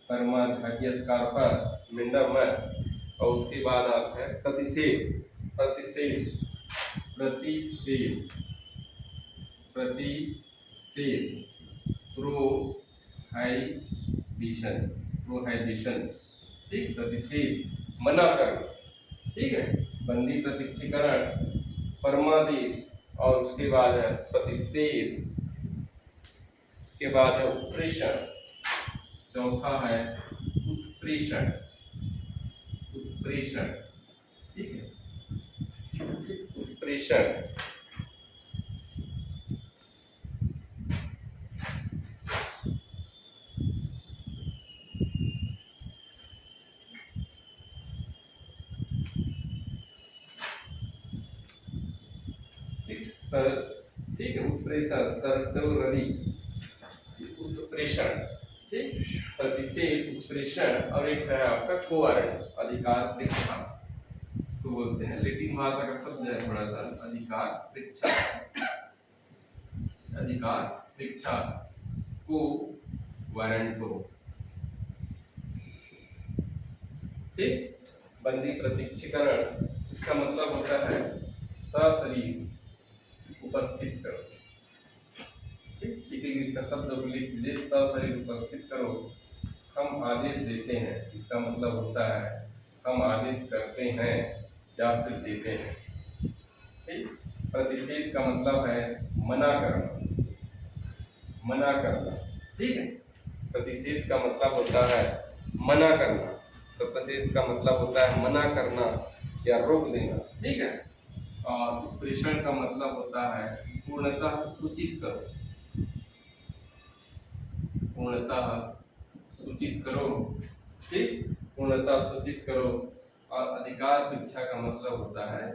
परमाद, हैबियस कॉर्पस, मेंडामस। और उसके बाद आप है प्रतिषेध, प्रतिषेध, प्रतिषेध, प्रतिषेध, प्रोहाइबिशन, प्रोहाइबिशन। ठीक, प्रतिषेध, मना करना। ठीक है, बंदी प्रत्यक्षीकरण, परमादेश, और उसके बाद है प्रतिषेध, उसके बाद है उत्प्रेषण, चौथा है उत्प्रेषण, उत्प्रेषण। ठीक है, उत्प्रेषण। ठीक है, उत्प्रेषण, सर्दोररी, उत्प्रेषण। ठीक, प्रतिषेध, उत्प्रेषण, और एक है आपका कोवारंट, अधिकार परीक्षा तो बोलते हैं, लेकिन भाषा का शब्द है थोड़ा सा, अधिकार परीक्षा, अधिकार परीक्षा, को वारंटो। ठीक, बंदी प्रत्यक्षीकरण, इसका मतलब होता है सशरीर उपस्थित करो। ठीक, इसका शब्द लिख लीजिए, सशरीर उपस्थित करो, हम आदेश देते हैं, इसका मतलब होता है हम आदेश करते हैं या फिर देते हैं। ठीक, प्रतिषेध का मतलब है मना करना, मना करना। ठीक है, प्रतिषेध का मतलब होता है मना करना, तो प्रतिषेध का मतलब होता है मना करना या रोक देना। ठीक है, और उत्प्रेषण का मतलब होता है पूर्णतः सूचित करो, पूर्णतः सूचित करो। ठीक, पूर्णतः सूचित करो। और अधिकार परीक्षा का मतलब होता है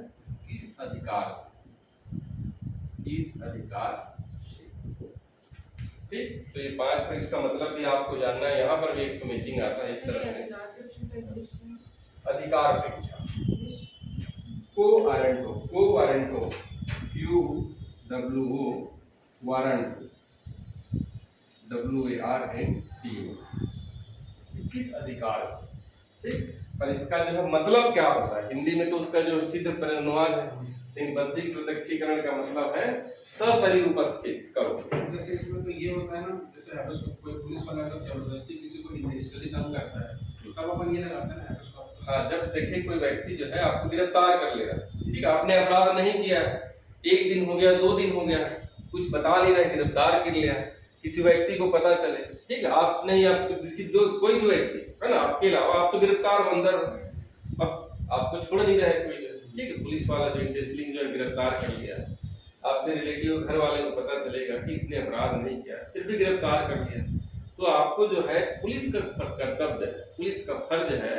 किस अधिकार से, किस अधिकार से। ठीक, तो ये 5 पर इसका मतलब भी आपको जानना है, यहाँ पर भी एक मैचिंग आता है इस तरह से। अधिकार परीक्षा, कोवारंटो, कोवारंटो, QWO, वारंट, WARNTO, किस अधिकार से। ठीक, पर इसका जो है मतलब क्या होता है हिंदी में, तो उसका जो सिद्ध अनुवाद है, लेकिन बंदी प्रत्यक्षीकरण का मतलब है सशरीर उपस्थित करो। जैसे इसमें तो ये होता है ना, जैसे कोई पुलिस वाला अगर जबरदस्ती किसी को इमोशनली तंग करता है हाँ, जब देखे कोई व्यक्ति जो है आपको गिरफ्तार कर लेगा, ठीक है, आपने अपराध नहीं किया, एक दिन हो गया, 2 दिन हो गया, कुछ बता नहीं रहा, गिरफ्तार कर लिया, किसी व्यक्ति को पता चले, ठीक है, आप नहीं, आप किसी कोई भी व्यक्ति है ना, आपके अलावा आप तो गिरफ्तार हो, अंदर अब आपको छोड़ नहीं रहा है कोई, ठीक है, पुलिस वाला जो इंटेस्टिंग जो है गिरफ्तार कर लिया, आपके रिलेटिव घर वाले को पता चलेगा कि इसने अपराध नहीं किया, फिर भी गिरफ्तार कर लिया, तो आपको जो है पुलिस का कर्तव्य है, पुलिस का फर्ज है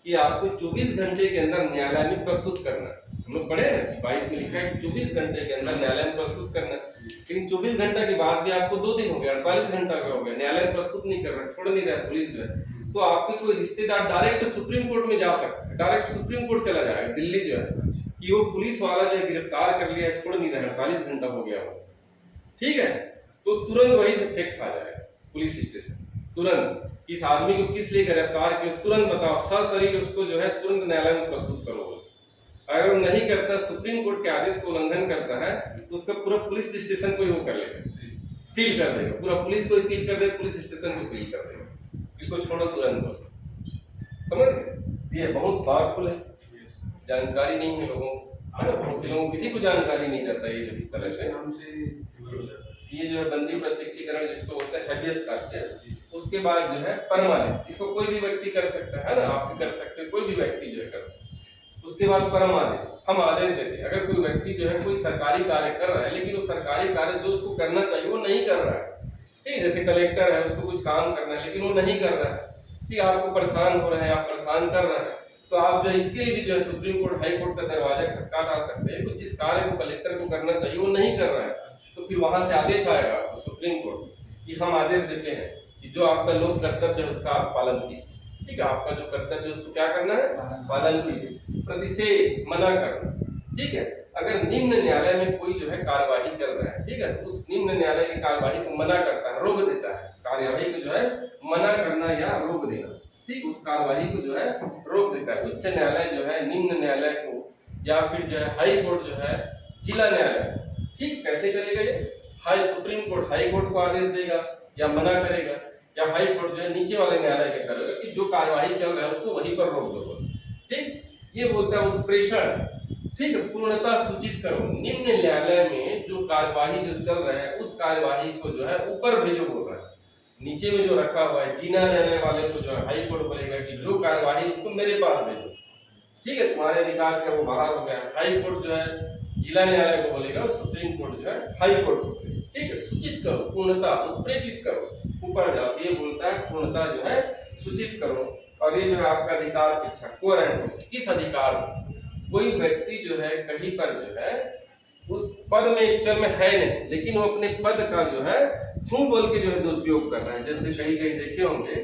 कि आपको 24 घंटे के अंदर न्यायालय में प्रस्तुत करना। हम लोग पढ़े ना कि 22 में लिखा है कि 24 घंटे के अंदर न्यायालय में प्रस्तुत करना, लेकिन 24 घंटे के बाद भी आपको 2 दिन हो गया, 48 घंटा का हो गया, न्यायालय में प्रस्तुत नहीं कर रहा, छोड़ नहीं रहा पुलिस जो है, तो आपके कोई रिश्तेदार डायरेक्ट सुप्रीम कोर्ट में जा सकता है, डायरेक्ट सुप्रीम कोर्ट चला जाएगा दिल्ली जो है, कि वो पुलिस वाला जो है गिरफ्तार कर लिया, छोड़ नहीं रहा, 48 घंटा हो गया वो, ठीक है, तो तुरंत वहीं से फिक्स आ जाएगा पुलिस स्टेशन, तुरंत इस आदमी को किस लिए गिरफ्तार किया, तुरंत बताओ, सशरीर उसको जो है तुरंत न्यायालय में प्रस्तुत करो। अगर वो नहीं करता, सुप्रीम कोर्ट के आदेश को उल्लंघन करता है, तो उसका पूरा पुलिस स्टेशन को ही वो कर लेगा, सील कर देगा, पूरा पुलिस को सील कर देगा, पुलिस स्टेशन को सील कर देगा, इसको छोड़ो तुरंत बोलो, समझ गए? ये बहुत पावरफुल है, जानकारी नहीं है लोगों को, बहुत से लोगों किसी को जानकारी नहीं रहता ये इस तरह से। ये जो है बंदी प्रत्यक्षीकरण जिसको होता है हैबियस कार्य, उसके बाद जो है परमादेश, इसको कोई भी व्यक्ति कर सकता है ना, आप भी कर सकते हैं, कोई भी व्यक्ति जो है कर सकता है। उसके बाद परमादेश, हम आदेश देते हैं, अगर कोई व्यक्ति जो है कोई सरकारी कार्य कर रहा है, लेकिन वो सरकारी कार्य जो उसको करना चाहिए वो नहीं कर रहा है, ठीक है, जैसे कलेक्टर है, उसको कुछ काम करना है लेकिन वो नहीं कर रहा है, ठीक, आपको परेशान हो रहे हैं, आप परेशान कर रहे हैं, तो आप जो इसके लिए भी जो है सुप्रीम कोर्ट, हाई कोर्ट का दरवाजा खटखटा सकते हैं, तो जिस कार्य को कलेक्टर को करना चाहिए वो नहीं कर रहा है, तो फिर वहां से आदेश आएगा आपको सुप्रीम कोर्ट कि हम आदेश देते हैं कि जो आपका लोक कर्तव्य है उसका आप पालन कीजिए, ठीक है, आपका जो कर्तव्य है उसको क्या करना है, पालन कीजिए, प्रतिषेध मना करना, ठीक है, अगर निम्न न्यायालय में कोई जो है कार्यवाही चल रहा है, ठीक है, तो उस निम्न न्यायालय की कार्यवाही को मना करता है, रोक देता है, कार्यवाही को जो है मना करना या रोक देना, ठीक, उस कार्यवाही को जो है रोक देता है, उच्च न्यायालय जो है निम्न न्यायालय को या फिर जो है हाई कोर्ट जो है जिला न्यायालय, ठीक, कैसे करेगा ये, high supreme court high court को आदेश देगा या मना करेगा, या हाई कोर्ट जो है नीचे वाले न्यायालय क्या करेगा कि जो कार्यवाही चल रहा है उसको वहीं पर रोक दो, ठीक, ये बोलता है उत्प्रेषण, ठीक है, पूर्णता सूचित करो, निम्न न्यायालय में जो कार्यवाही जो चल रहा है उस कार्यवाही को जो है ऊपर भेजो बोल रहा है, नीचे में जो रखा हुआ है जिला न्यायालय वाले को जो है हाई कोर्ट बोलेगा कि जो कार्यवाही उसको मेरे पास भेजो, ठीक है, तुम्हारे अधिकार से वो बाहर हो गया, हाई कोर्ट जो है जिला न्यायालय को बोलेगा, सुप्रीम कोर्ट जो है हाई कोर्ट को, ठीक है, सूचित करो, पूर्णता उत्प्रेषित करो, ऊपर जाओ, ये बोलता है पूर्णता जो है सूचित करो, और ये जो है आपका अधिकार पीछा कोरेंट, किस अधिकार से, कोई व्यक्ति जो है कहीं पर जो है उस पद में एक्चुअल में है नहीं, लेकिन वो अपने पद का जो है झूठ बोल के जो है दुरुपयोग कर रहा है, जैसे कहीं कहीं देखे होंगे,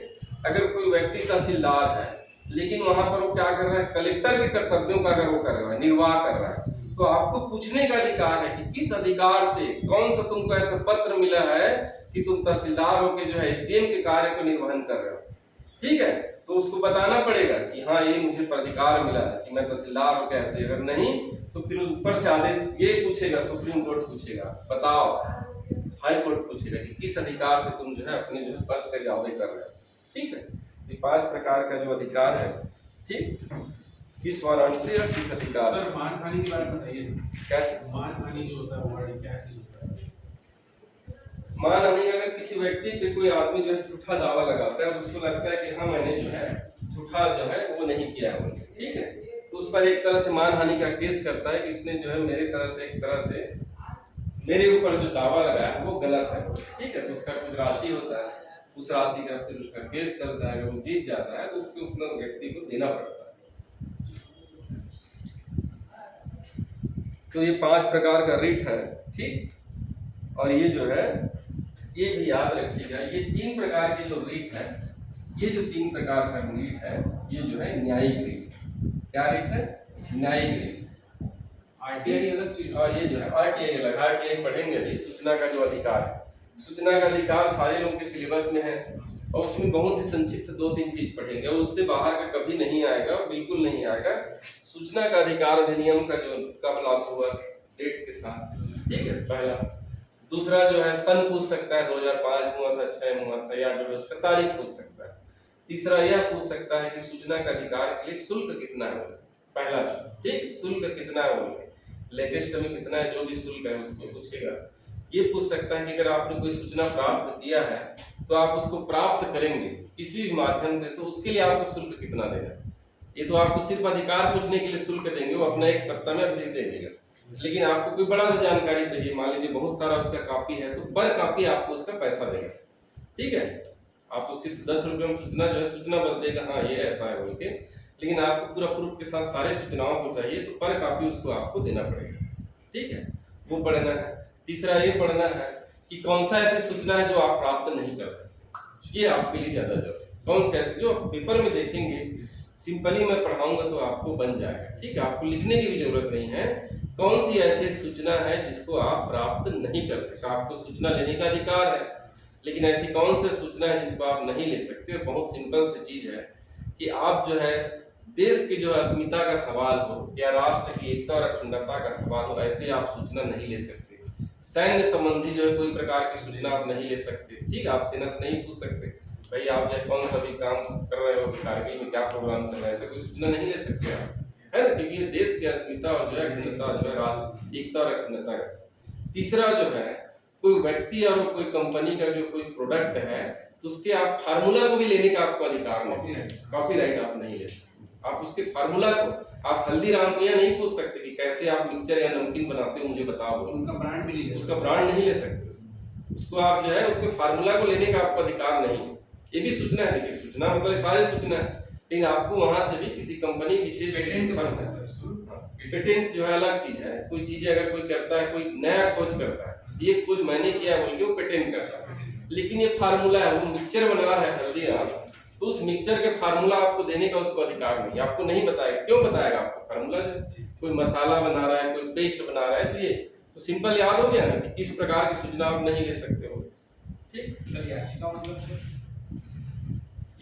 अगर कोई व्यक्ति तहसीलदार है लेकिन वहां पर वो क्या कर रहा है, कलेक्टर के कर्तव्यों का अगर वो कर रहा है, निर्वाह कर रहा है, तो आपको पूछने का अधिकार है कि किस अधिकार से, कौन सा तुमको ऐसा पत्र मिला है कि तुम तहसीलदार होकर जो है एसडीएम के कार्य को निर्वहन कर रहे हो, ठीक है, तो उसको बताना पड़ेगा कि हाँ ये मुझे अधिकार मिला है कि मैं तहसीलदार हूँ, कैसे, अगर नहीं तो फिर ऊपर से आदेश ये पूछेगा, सुप्रीम कोर्ट पूछेगा, बताओ, हाई कोर्ट पूछेगा कि किस अधिकार से तुम जो है अपने जो है पद पे दावे कर रहे हो, ठीक है, ये 5 प्रकार का जो अधिकार है, ठीक, किस वाराणसी या किस अधिकार, सर मानहानि के बारे में बताइए, क्या मानहानि जो होता है वर्ड क्या चीज होता है, मानहानि, अगर किसी व्यक्ति पे कोई आदमी जो है झूठा दावा लगाता है, उसको लगता है कि हाँ मैंने जो है झूठा जो है वो नहीं किया है, ठीक है, तो उस पर एक तरह से मानहानि का केस करता है कि इसने जो है मेरे तरह से एक तरह से मेरे ऊपर जो दावा लगाया वो गलत है, ठीक है, तो उसका कुछ राशि होता है, उस राशि का फिर उसका केस चलता है, अगर वो जीत जाता है तो उसके उतना व्यक्ति को देना पड़ता है। तो ये 5 प्रकार का रिट है, ठीक, और ये जो है ये भी याद रखिएगा, ये 3 प्रकार के जो रिट है, ये जो 3 प्रकार का रिट है, ये जो है न्यायिक रिट, क्या रिट है, न्यायिक रिट, आरटीआई अलग चीज, और ये जो है आरटीआई अलग, आरटीआई पढ़ेंगे अभी, सूचना का जो अधिकार है, सूचना का अधिकार सारे लोगों के सिलेबस में है, और उसमें बहुत ही संक्षिप्त 2-3 चीज पढ़ेंगे, और उससे बाहर का कभी नहीं आएगा, बिल्कुल नहीं आएगा। सूचना का अधिकार अधिनियम का जो कब लागू हुआ, डेट के साथ, ठीक है, पहला। दूसरा जो है सन पूछ सकता है, 2005 हुआ था, 6 हुआ था, या जो है उसका तारीख पूछ सकता है। तीसरा यह पूछ सकता है कि सूचना का अधिकार के लिए शुल्क कितना है, पहला ठीक, शुल्क कितना है बोल के, लेटेस्ट में कितना है जो भी शुल्क है उसको पूछेगा। ये पूछ सकता है कि अगर आपने कोई सूचना प्राप्त किया है तो आप उसको प्राप्त करेंगे किसी भी माध्यम से, उसके लिए आपको शुल्क कितना देना है। ये तो आपको सिर्फ अधिकार पूछने के लिए शुल्क देंगे, वो अपना एक पत्ता में दे देगा। लेकिन आपको कोई बड़ा जानकारी चाहिए, मान लीजिए बहुत सारा उसका कॉपी है, तो पर कॉपी आपको उसका पैसा देगा, ठीक है। आपको सिर्फ 10 रुपये में सूचना जो है सूचना बता देगा हाँ ये ऐसा है बोल के, लेकिन आपको पूरा प्रूफ के साथ सारे सूचनाओं को चाहिए तो पर कॉपी उसको आपको देना पड़ेगा, ठीक है। वो पढ़ना है। तीसरा ये पढ़ना है कि कौन सा ऐसी सूचना है जो आप प्राप्त नहीं कर सकते, ये आपके लिए ज्यादा जरूरी है। कौन सी ऐसी जो पेपर में देखेंगे, सिंपली मैं पढ़ाऊंगा तो आपको बन जाएगा, ठीक है। आपको लिखने की भी जरूरत नहीं है। कौन सी ऐसी सूचना है जिसको आप प्राप्त नहीं कर सकते। आपको सूचना लेने का अधिकार है, लेकिन ऐसी कौन सी सूचना है जिसको आप नहीं ले सकते। बहुत सिंपल सी चीज है कि आप जो है देश की जो अस्मिता का सवाल हो या राष्ट्र की एकता और अखंडता का सवाल हो, ऐसे आप सूचना नहीं ले सकते। सैन्य संबंधी जो है कोई प्रकार की सूचना आप नहीं ले सकते, ठीक है। आप सेना से नहीं पूछ सकते भाई आप जो कौन सा भी काम कर रहे हो, कारगिल में क्या प्रोग्राम चल रहा है, ऐसा कोई सूचना नहीं ले सकते आप, है ना, क्योंकि ये देश की अस्मिता और जो है अखंडता जो है राष्ट्र एकता और अखंडता का। तीसरा जो है कोई व्यक्ति और कोई कंपनी का जो कोई प्रोडक्ट है तो उसके आप फार्मूला को भी लेने का आपको अधिकार नहीं है, कॉपीराइट आप नहीं ले सकते। आप उसके फार्मूला को, आप हल्दीराम को यह नहीं पूछ सकते कि कैसे आप मिक्सचर या नमकीन बनाते हो मुझे बताओ, उनका ब्रांड भी नहीं ले उसका ब्रांड नहीं ले सकते। उसको आप जो है उसके फार्मूला को लेने का आपको अधिकार नहीं। ये भी सूचना है, देखिए सूचना मतलब सारे सूचना है, लेकिन आपको वहां से भी किसी कंपनी विशेष पेटेंट जो है अलग चीज है। कोई चीजें अगर कोई करता है, कोई नया खोज करता है, ये खोज मैंने किया बोल के वो पेटेंट कर सकता है। लेकिन ये फार्मूला है, वो मिक्सचर बना रहा है हल्दीराम, तो उस मिक्सचर के फार्मूला आपको देने का उसको अधिकार नहीं, आपको नहीं बताएगा। क्यों बताएगा आपको फार्मूला? जो कोई मसाला बना रहा है, कोई पेस्ट बना रहा है, तो ये तो सिंपल याद हो गया ना कि किस प्रकार की सूचना आप नहीं ले सकते हो, ठीक। याचिका मतलब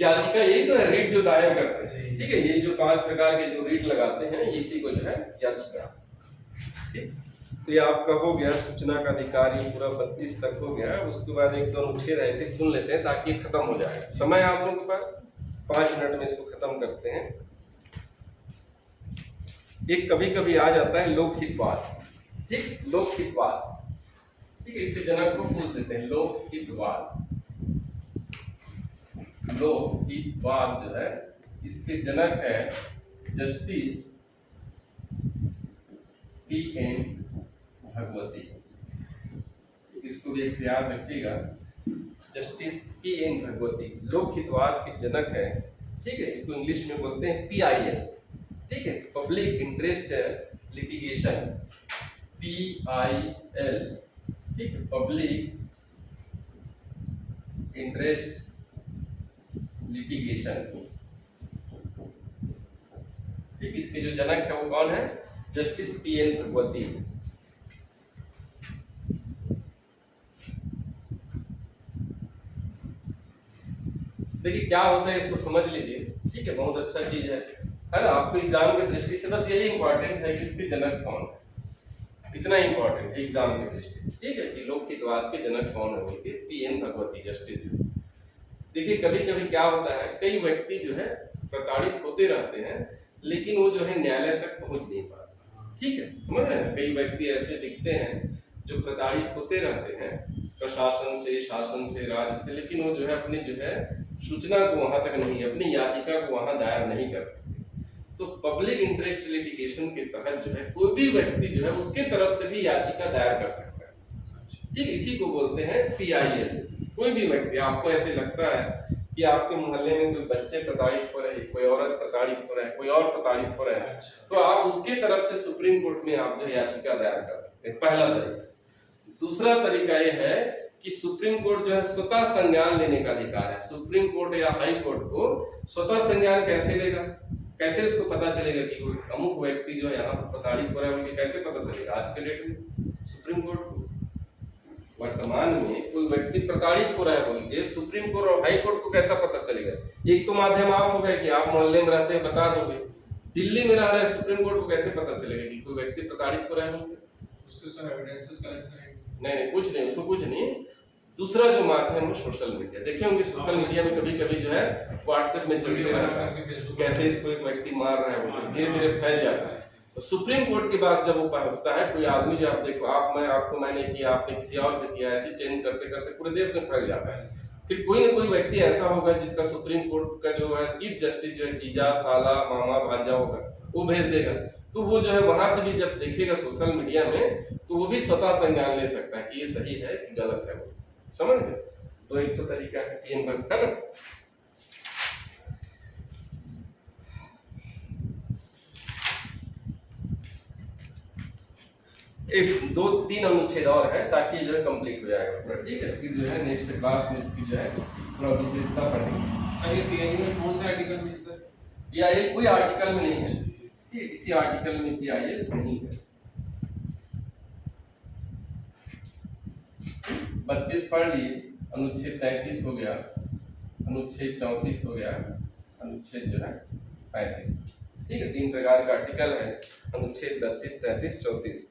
याचिका यही तो है, रीट जो दायर करते हैं, ठीक है। ये जो 5 प्रकार के जो रीट लगाते हैं इसी को जो है याचिका, ठीक। तो ये आपका हो गया सूचना का अधिकार, ये पूरा 32 तक हो गया। उसके बाद एक दो अनुच्छेद ऐसे सुन लेते हैं ताकि खत्म हो जाए। समय आप लोगों के पास 5 मिनट में इसको खत्म करते हैं। एक कभी कभी आ जाता है लोकहितवाद, ठीक, लोकहितवाद, ठीक है। इसके जनक को पूछ देते हैं लोकहितवाद। लोकहितवाद जो है इसके जनक है जस्टिस पी.एन. भगवती। इसको भी एक याद रखिएगा, जस्टिस पी.एन. भगवती लोकहितवाद के जनक है, ठीक है। इसको इंग्लिश में बोलते हैं PIL, ठीक है, पब्लिक इंटरेस्ट लिटिगेशन, PIL, ठीक, पब्लिक इंटरेस्ट लिटिगेशन, ठीक। इसके जो जनक है वो कौन है? Justice P N. भगवती। देखिए क्या होता है इसको समझ लीजिए, ठीक है, बहुत अच्छा चीज है ना। आपको एग्जाम की दृष्टि से बस यही इंपॉर्टेंट है कि इसके जनक कौन है, इतना इंपॉर्टेंट है एग्जाम की दृष्टि से, ठीक है, कि लोकहितवाद के जनक कौन है बोलके पी.एन. भगवती जस्टिस। देखिए कभी कभी क्या होता है, कई व्यक्ति जो है प्रताड़ित होते रहते हैं लेकिन वो जो है न्यायालय तक पहुंच नहीं पाते, ठीक है, समझ रहे हैं। कई व्यक्ति ऐसे दिखते हैं जो प्रताड़ित होते रहते हैं प्रशासन से, शासन से, राज्य से, लेकिन वो जो है अपने जो है सूचना को वहां तक नहीं, अपनी याचिका को वहां दायर नहीं कर सकते। तो पब्लिक इंटरेस्ट लिटिगेशन के तहत जो है कोई भी व्यक्ति जो है उसके तरफ से भी याचिका दायर कर सकता है, ठीक, इसी को बोलते हैं PIL। कोई भी व्यक्ति, आपको ऐसे लगता है कि आपके मोहल्ले में कोई बच्चे प्रताड़ित हो रहे हैं, कोई औरत प्रताड़ित हो रहा है, कोई और प्रताड़ित हो रहा है, तो आप उसके तरफ से सुप्रीम कोर्ट में आप जो याचिका दायर कर सकते हैं, पहला तरीका। दूसरा तरीका यह है कि सुप्रीम कोर्ट जो है स्वतः संज्ञान लेने का अधिकार है। सुप्रीम कोर्ट या हाई कोर्ट को स्वतः संज्ञान कैसे लेगा, कैसे उसको पता चलेगा कि कोई अमुक व्यक्ति जो है यहाँ पर प्रताड़ित हो रहा है, उनके कैसे पता चलेगा? आज के डेट में सुप्रीम कोर्ट को वर्तमान में कोई व्यक्ति प्रताड़ित हो रहा है बोल के सुप्रीम कोर्ट और हाई कोर्ट को कैसा पता चलेगा? एक तो माध्यम आप हो गए कि आप मोहल्ले में रहते हैं बता दोगे, दिल्ली में रह रहे हैं सुप्रीम कोर्ट को कैसे पता चलेगा कि कोई व्यक्ति प्रताड़ित हो रहा है बोल के? उसके सर एविडेंसेस कलेक्ट करेंगे। नहीं कुछ नहीं, उसको कुछ नहीं, दूसरा जो माध्यम है वो सोशल मीडिया। देखे होंगे सोशल मीडिया में कभी कभी जो है व्हाट्सएप में चलते रहता है कैसे इसको एक व्यक्ति मार रहा है, वो धीरे धीरे फैल जाता है। तो सुप्रीम कोर्ट के पास जब वो पहुंचता है, कोई आदमी जो आप देखो, आप मैं आपको मैंने किया, आपने किसी और को किया, ऐसे चेंज करते करते पूरे देश में फैल जाता है। फिर कोई ना कोई व्यक्ति ऐसा होगा जिसका सुप्रीम कोर्ट का जो है चीफ जस्टिस जो है जीजा, साला, मामा, भांजा होगा, वो भेज देगा। तो वो जो है वहां से भी जब देखेगा सोशल मीडिया में, तो वो भी स्वतः संज्ञान ले सकता है कि ये सही है कि गलत है। वो समझ गए? तो एक तो तरीका है पीएम है ना। एक दो तीन अनुच्छेद और है ताकि जो है कंप्लीट हो जाएगा पूरा, ठीक है। फिर जो है नेक्स्ट क्लास में इसकी जो है थोड़ा विशेषता पढ़ेंगे। सर ये पीआईएल कौन सा आर्टिकल में सर? पीआईएल कोई आर्टिकल में नहीं है, ठीक है, किसी आर्टिकल में पीआईएल नहीं है। 32 पढ़ लिए, अनुच्छेद 33 हो गया, अनुच्छेद 34 हो गया, अनुच्छेद जो है 35, ठीक है। 3 प्रकार का आर्टिकल है, अनुच्छेद 32, 33, 34,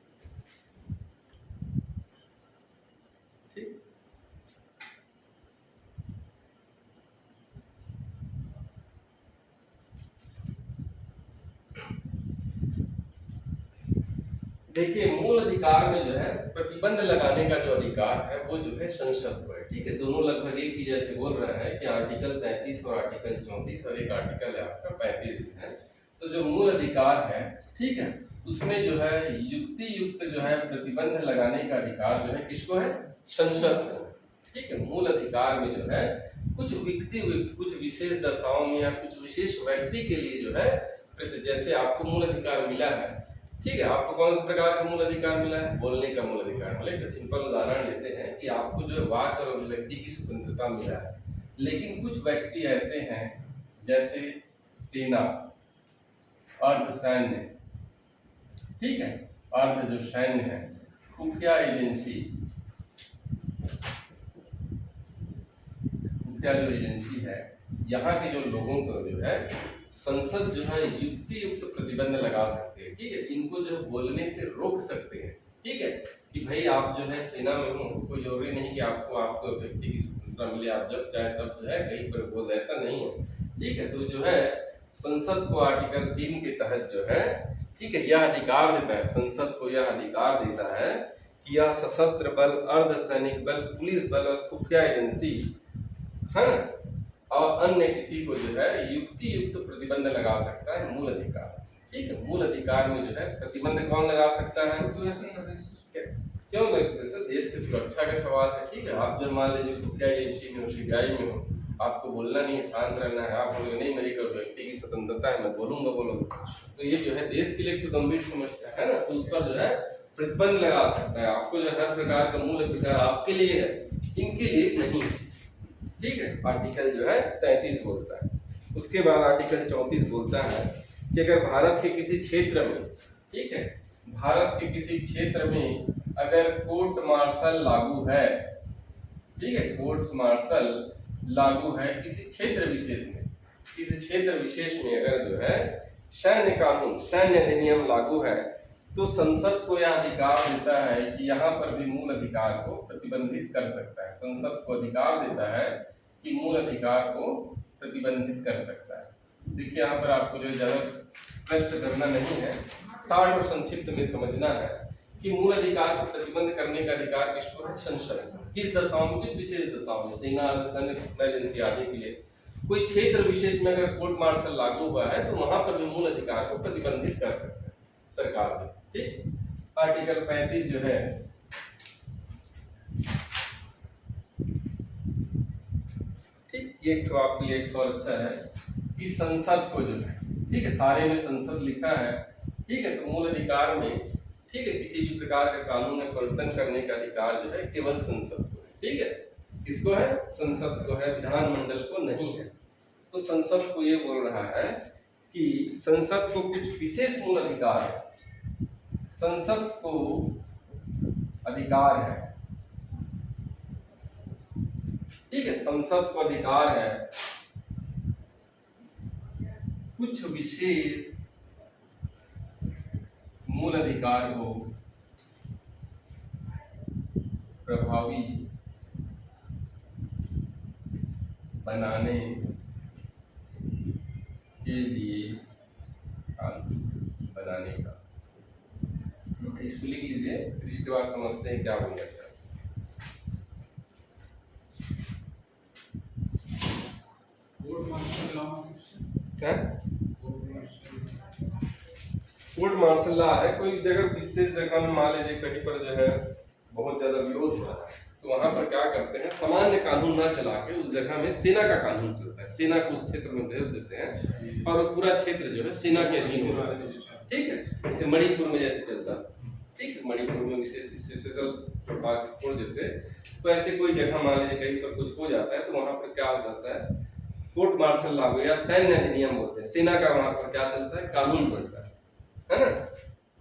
ठीक। देखिए मूल अधिकार में जो है प्रतिबंध लगाने का जो अधिकार है वो जो है संसद को है, ठीक है। दोनों लगभग एक ही जैसे बोल रहा है कि आर्टिकल 33 और आर्टिकल 34 और एक आर्टिकल है आपका 35 है। तो जो मूल अधिकार है, ठीक है, उसमें जो है युक्ति युक्त जो है प्रतिबंध लगाने का अधिकार जो है किसको है? संसद को, ठीक है। मूल अधिकार में जो है कुछ व्यक्ति कुछ विशेष दशाओं में या कुछ विशेष व्यक्ति के लिए जो है, जैसे आपको मूल अधिकार मिला है, ठीक है। आपको कौन से प्रकार का मूल अधिकार मिला है? बोलने का मूल अधिकार मिला। एक सिंपल उदाहरण लेते हैं कि आपको जो है वाक और अभिव्यक्ति की स्वतंत्रता मिला है, लेकिन कुछ व्यक्ति ऐसे हैं जैसे सेना, अर्धसैन्य, ठीक है, अर्ध जो सैन्य है, खुफिया एजेंसी, खुफिया जो एजेंसी है, यहाँ के जो लोगों को जो है संसद जो है युक्ति युक्त प्रतिबंध लगा सकते हैं, ठीक है। इनको जो है बोलने से रोक सकते हैं, ठीक है, कि भाई आप जो है सेना में हो, कोई जरूरी नहीं कि आपको व्यक्ति की स्वतंत्रता मिले, आप जब चाहे तब जो है कहीं पर बोल, ऐसा नहीं है, ठीक है। तो जो है संसद को आर्टिकल 3 के तहत जो है, ठीक है, यह अधिकार देता है, संसद को यह अधिकार देता है कि यह सशस्त्र बल, अर्धसैनिक बल, पुलिस बल और खुफिया एजेंसी है ना, और अन्य किसी को जो है युक्ति युक्त प्रतिबंध लगा सकता है, मूल अधिकार, ठीक है। मूल अधिकार में जो है प्रतिबंध कौन लगा सकता है? क्यों लगता है? देश की सुरक्षा का सवाल है, ठीक है। आप जब मान लीजिए खुफिया एजेंसी में हो, सीबीआई में हो, आपको बोलना नहीं है, शांत रहना है, आप बोलोगे नहीं मेरी कोई व्यक्ति की स्वतंत्रता है, मैं बोलूंगा, तो ये जो है देश के लिए तो गंभीर समस्या है ना, तो उस पर जो है प्रतिबंध लगा सकता है। आपको जो हर प्रकार का मूल अधिकार आपके लिए है, इनके लिए नहीं, ठीक है। आर्टिकल जो है 33 बोलता है। उसके बाद आर्टिकल 34 बोलता है कि अगर भारत के किसी क्षेत्र में, ठीक है, भारत के किसी क्षेत्र में अगर कोर्ट मार्शल लागू है, ठीक है, कोर्ट मार्शल लागू है किसी क्षेत्र विशेष में, किसी क्षेत्र विशेष में अगर जो है सैन्य कानून, सैन्य अधिनियम लागू है, तो संसद को यह अधिकार देता है कि यहाँ पर भी मूल अधिकार को प्रतिबंधित कर सकता है। संसद को अधिकार देता है कि मूल अधिकार को प्रतिबंधित कर सकता है। देखिए यहाँ पर आपको जो ज्यादा प्रश्न करना नहीं है, शार्ट और संक्षिप्त में समझना है कि मूल अधिकार को प्रतिबंध करने का अधिकार किसको है? संसद। किस दशाओं में? किस विशेष दशाओं में? सेना, सैन्य एजेंसी आदि के लिए। कोई क्षेत्र विशेष में अगर कोर्ट मार्शल लागू हुआ है तो वहां पर भी मूल अधिकार को प्रतिबंधित कर सकता है सरकार में, ठीक। आर्टिकल 35 जो है, ठीक, एक तो आपके लिए एक और अच्छा है कि संसद को जो है, ठीक है, सारे में संसद लिखा है, ठीक है, तो मूल अधिकार में, ठीक है, किसी भी प्रकार का कानून में परिवर्तन करने का अधिकार जो है केवल संसद को है, ठीक है। किसको है? संसद को है, विधानमंडल को नहीं है। तो संसद को ये बोल रहा है कि संसद को कुछ विशेष मूल अधिकार है, संसद को अधिकार है, ठीक है, संसद को अधिकार है कुछ विशेष मूल अधिकार को प्रभावी बनाने के लिए कानून बनाने का, इसको लिख लीजिए, फिर इसके बाद समझते हैं क्या बोलना चाहते हैं। कोर्ट मार्शल लॉ है, कोई जगह विशेष जगह में मान लीजिए कहीं पर जो है बहुत ज्यादा विरोध हो रहा है, तो वहां पर क्या करते हैं, सामान्य कानून ना चला के उस जगह में सेना का कानून चलता है, सेना को उस क्षेत्र में भेज देते हैं और वो पूरा क्षेत्र जो है सेना के अधीन हो जाता है। ठीक है, जैसे मणिपुर में जैसे चलता है, ठीक है, मणिपुर में विशेष स्पेशल फोर्स छोड़ देते हैं। तो ऐसे कोई जगह मान लीजिए कहीं पर कुछ हो जाता है, तो वहां पर क्या हो जाता है, कोर्ट मार्शल लागू या सैन्य अधिनियम बोलते हैं, सेना का वहां पर क्या चलता है, कानून चलता है ना।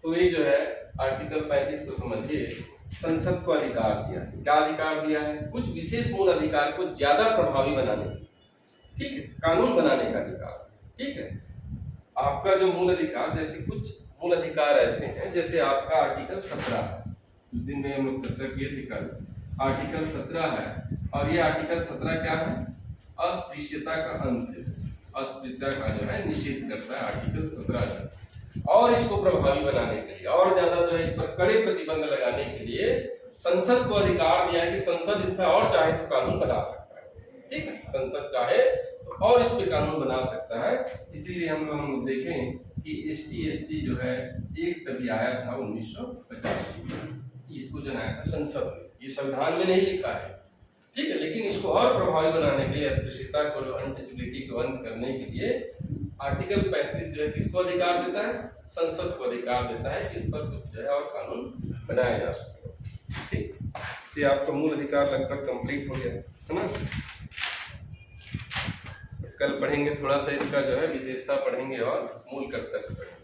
तो ये जो है आर्टिकल 35 को समझिए, संसद को अधिकार दिया है, क्या अधिकार दिया है, कुछ विशेष मूल अधिकार को ज्यादा प्रभावी बनाने, ठीक है, कानून बनाने का अधिकार, ठीक है। आपका जो मूल अधिकार, जैसे कुछ मूल अधिकार ऐसे हैं, जैसे आपका आर्टिकल 17 है, उस दिन में हम लोग चर्चा किए थे कल, आर्टिकल 17 है, और ये आर्टिकल 17 क्या है, अस्पृश्यता का अंत, अस्पृश्यता का जो है निषेध करता है आर्टिकल 17 और इसको प्रभावी बनाने के लिए और ज्यादा जो है इस पर कड़े प्रतिबंध लगाने के लिए संसद को अधिकार दिया है कि संसद इस पर और चाहे तो कानून बना सकता है, ठीक है, संसद चाहे तो और इस पे कानून बना सकता है। इसीलिए हम देखें कि ST/SC जो है एक तभी आया था 1985 में, इसको जो आया था संसद में, ये संविधान में नहीं लिखा है, ठीक है, लेकिन इसको और प्रभावी बनाने के लिए, अस्पृश्यता को, अनटचेबिलिटी को अंत करने के लिए आर्टिकल 35 जो है किसको अधिकार देता है, संसद को अधिकार देता है कि इस पर कुछ जो है और कानून बनाया जा सकता है। ठीक, तो आपका मूल अधिकार लगभग कंप्लीट हो गया है ना। कल पढ़ेंगे थोड़ा सा इसका जो है विशेषता पढ़ेंगे और मूल कर्तव्य पढ़ेंगे।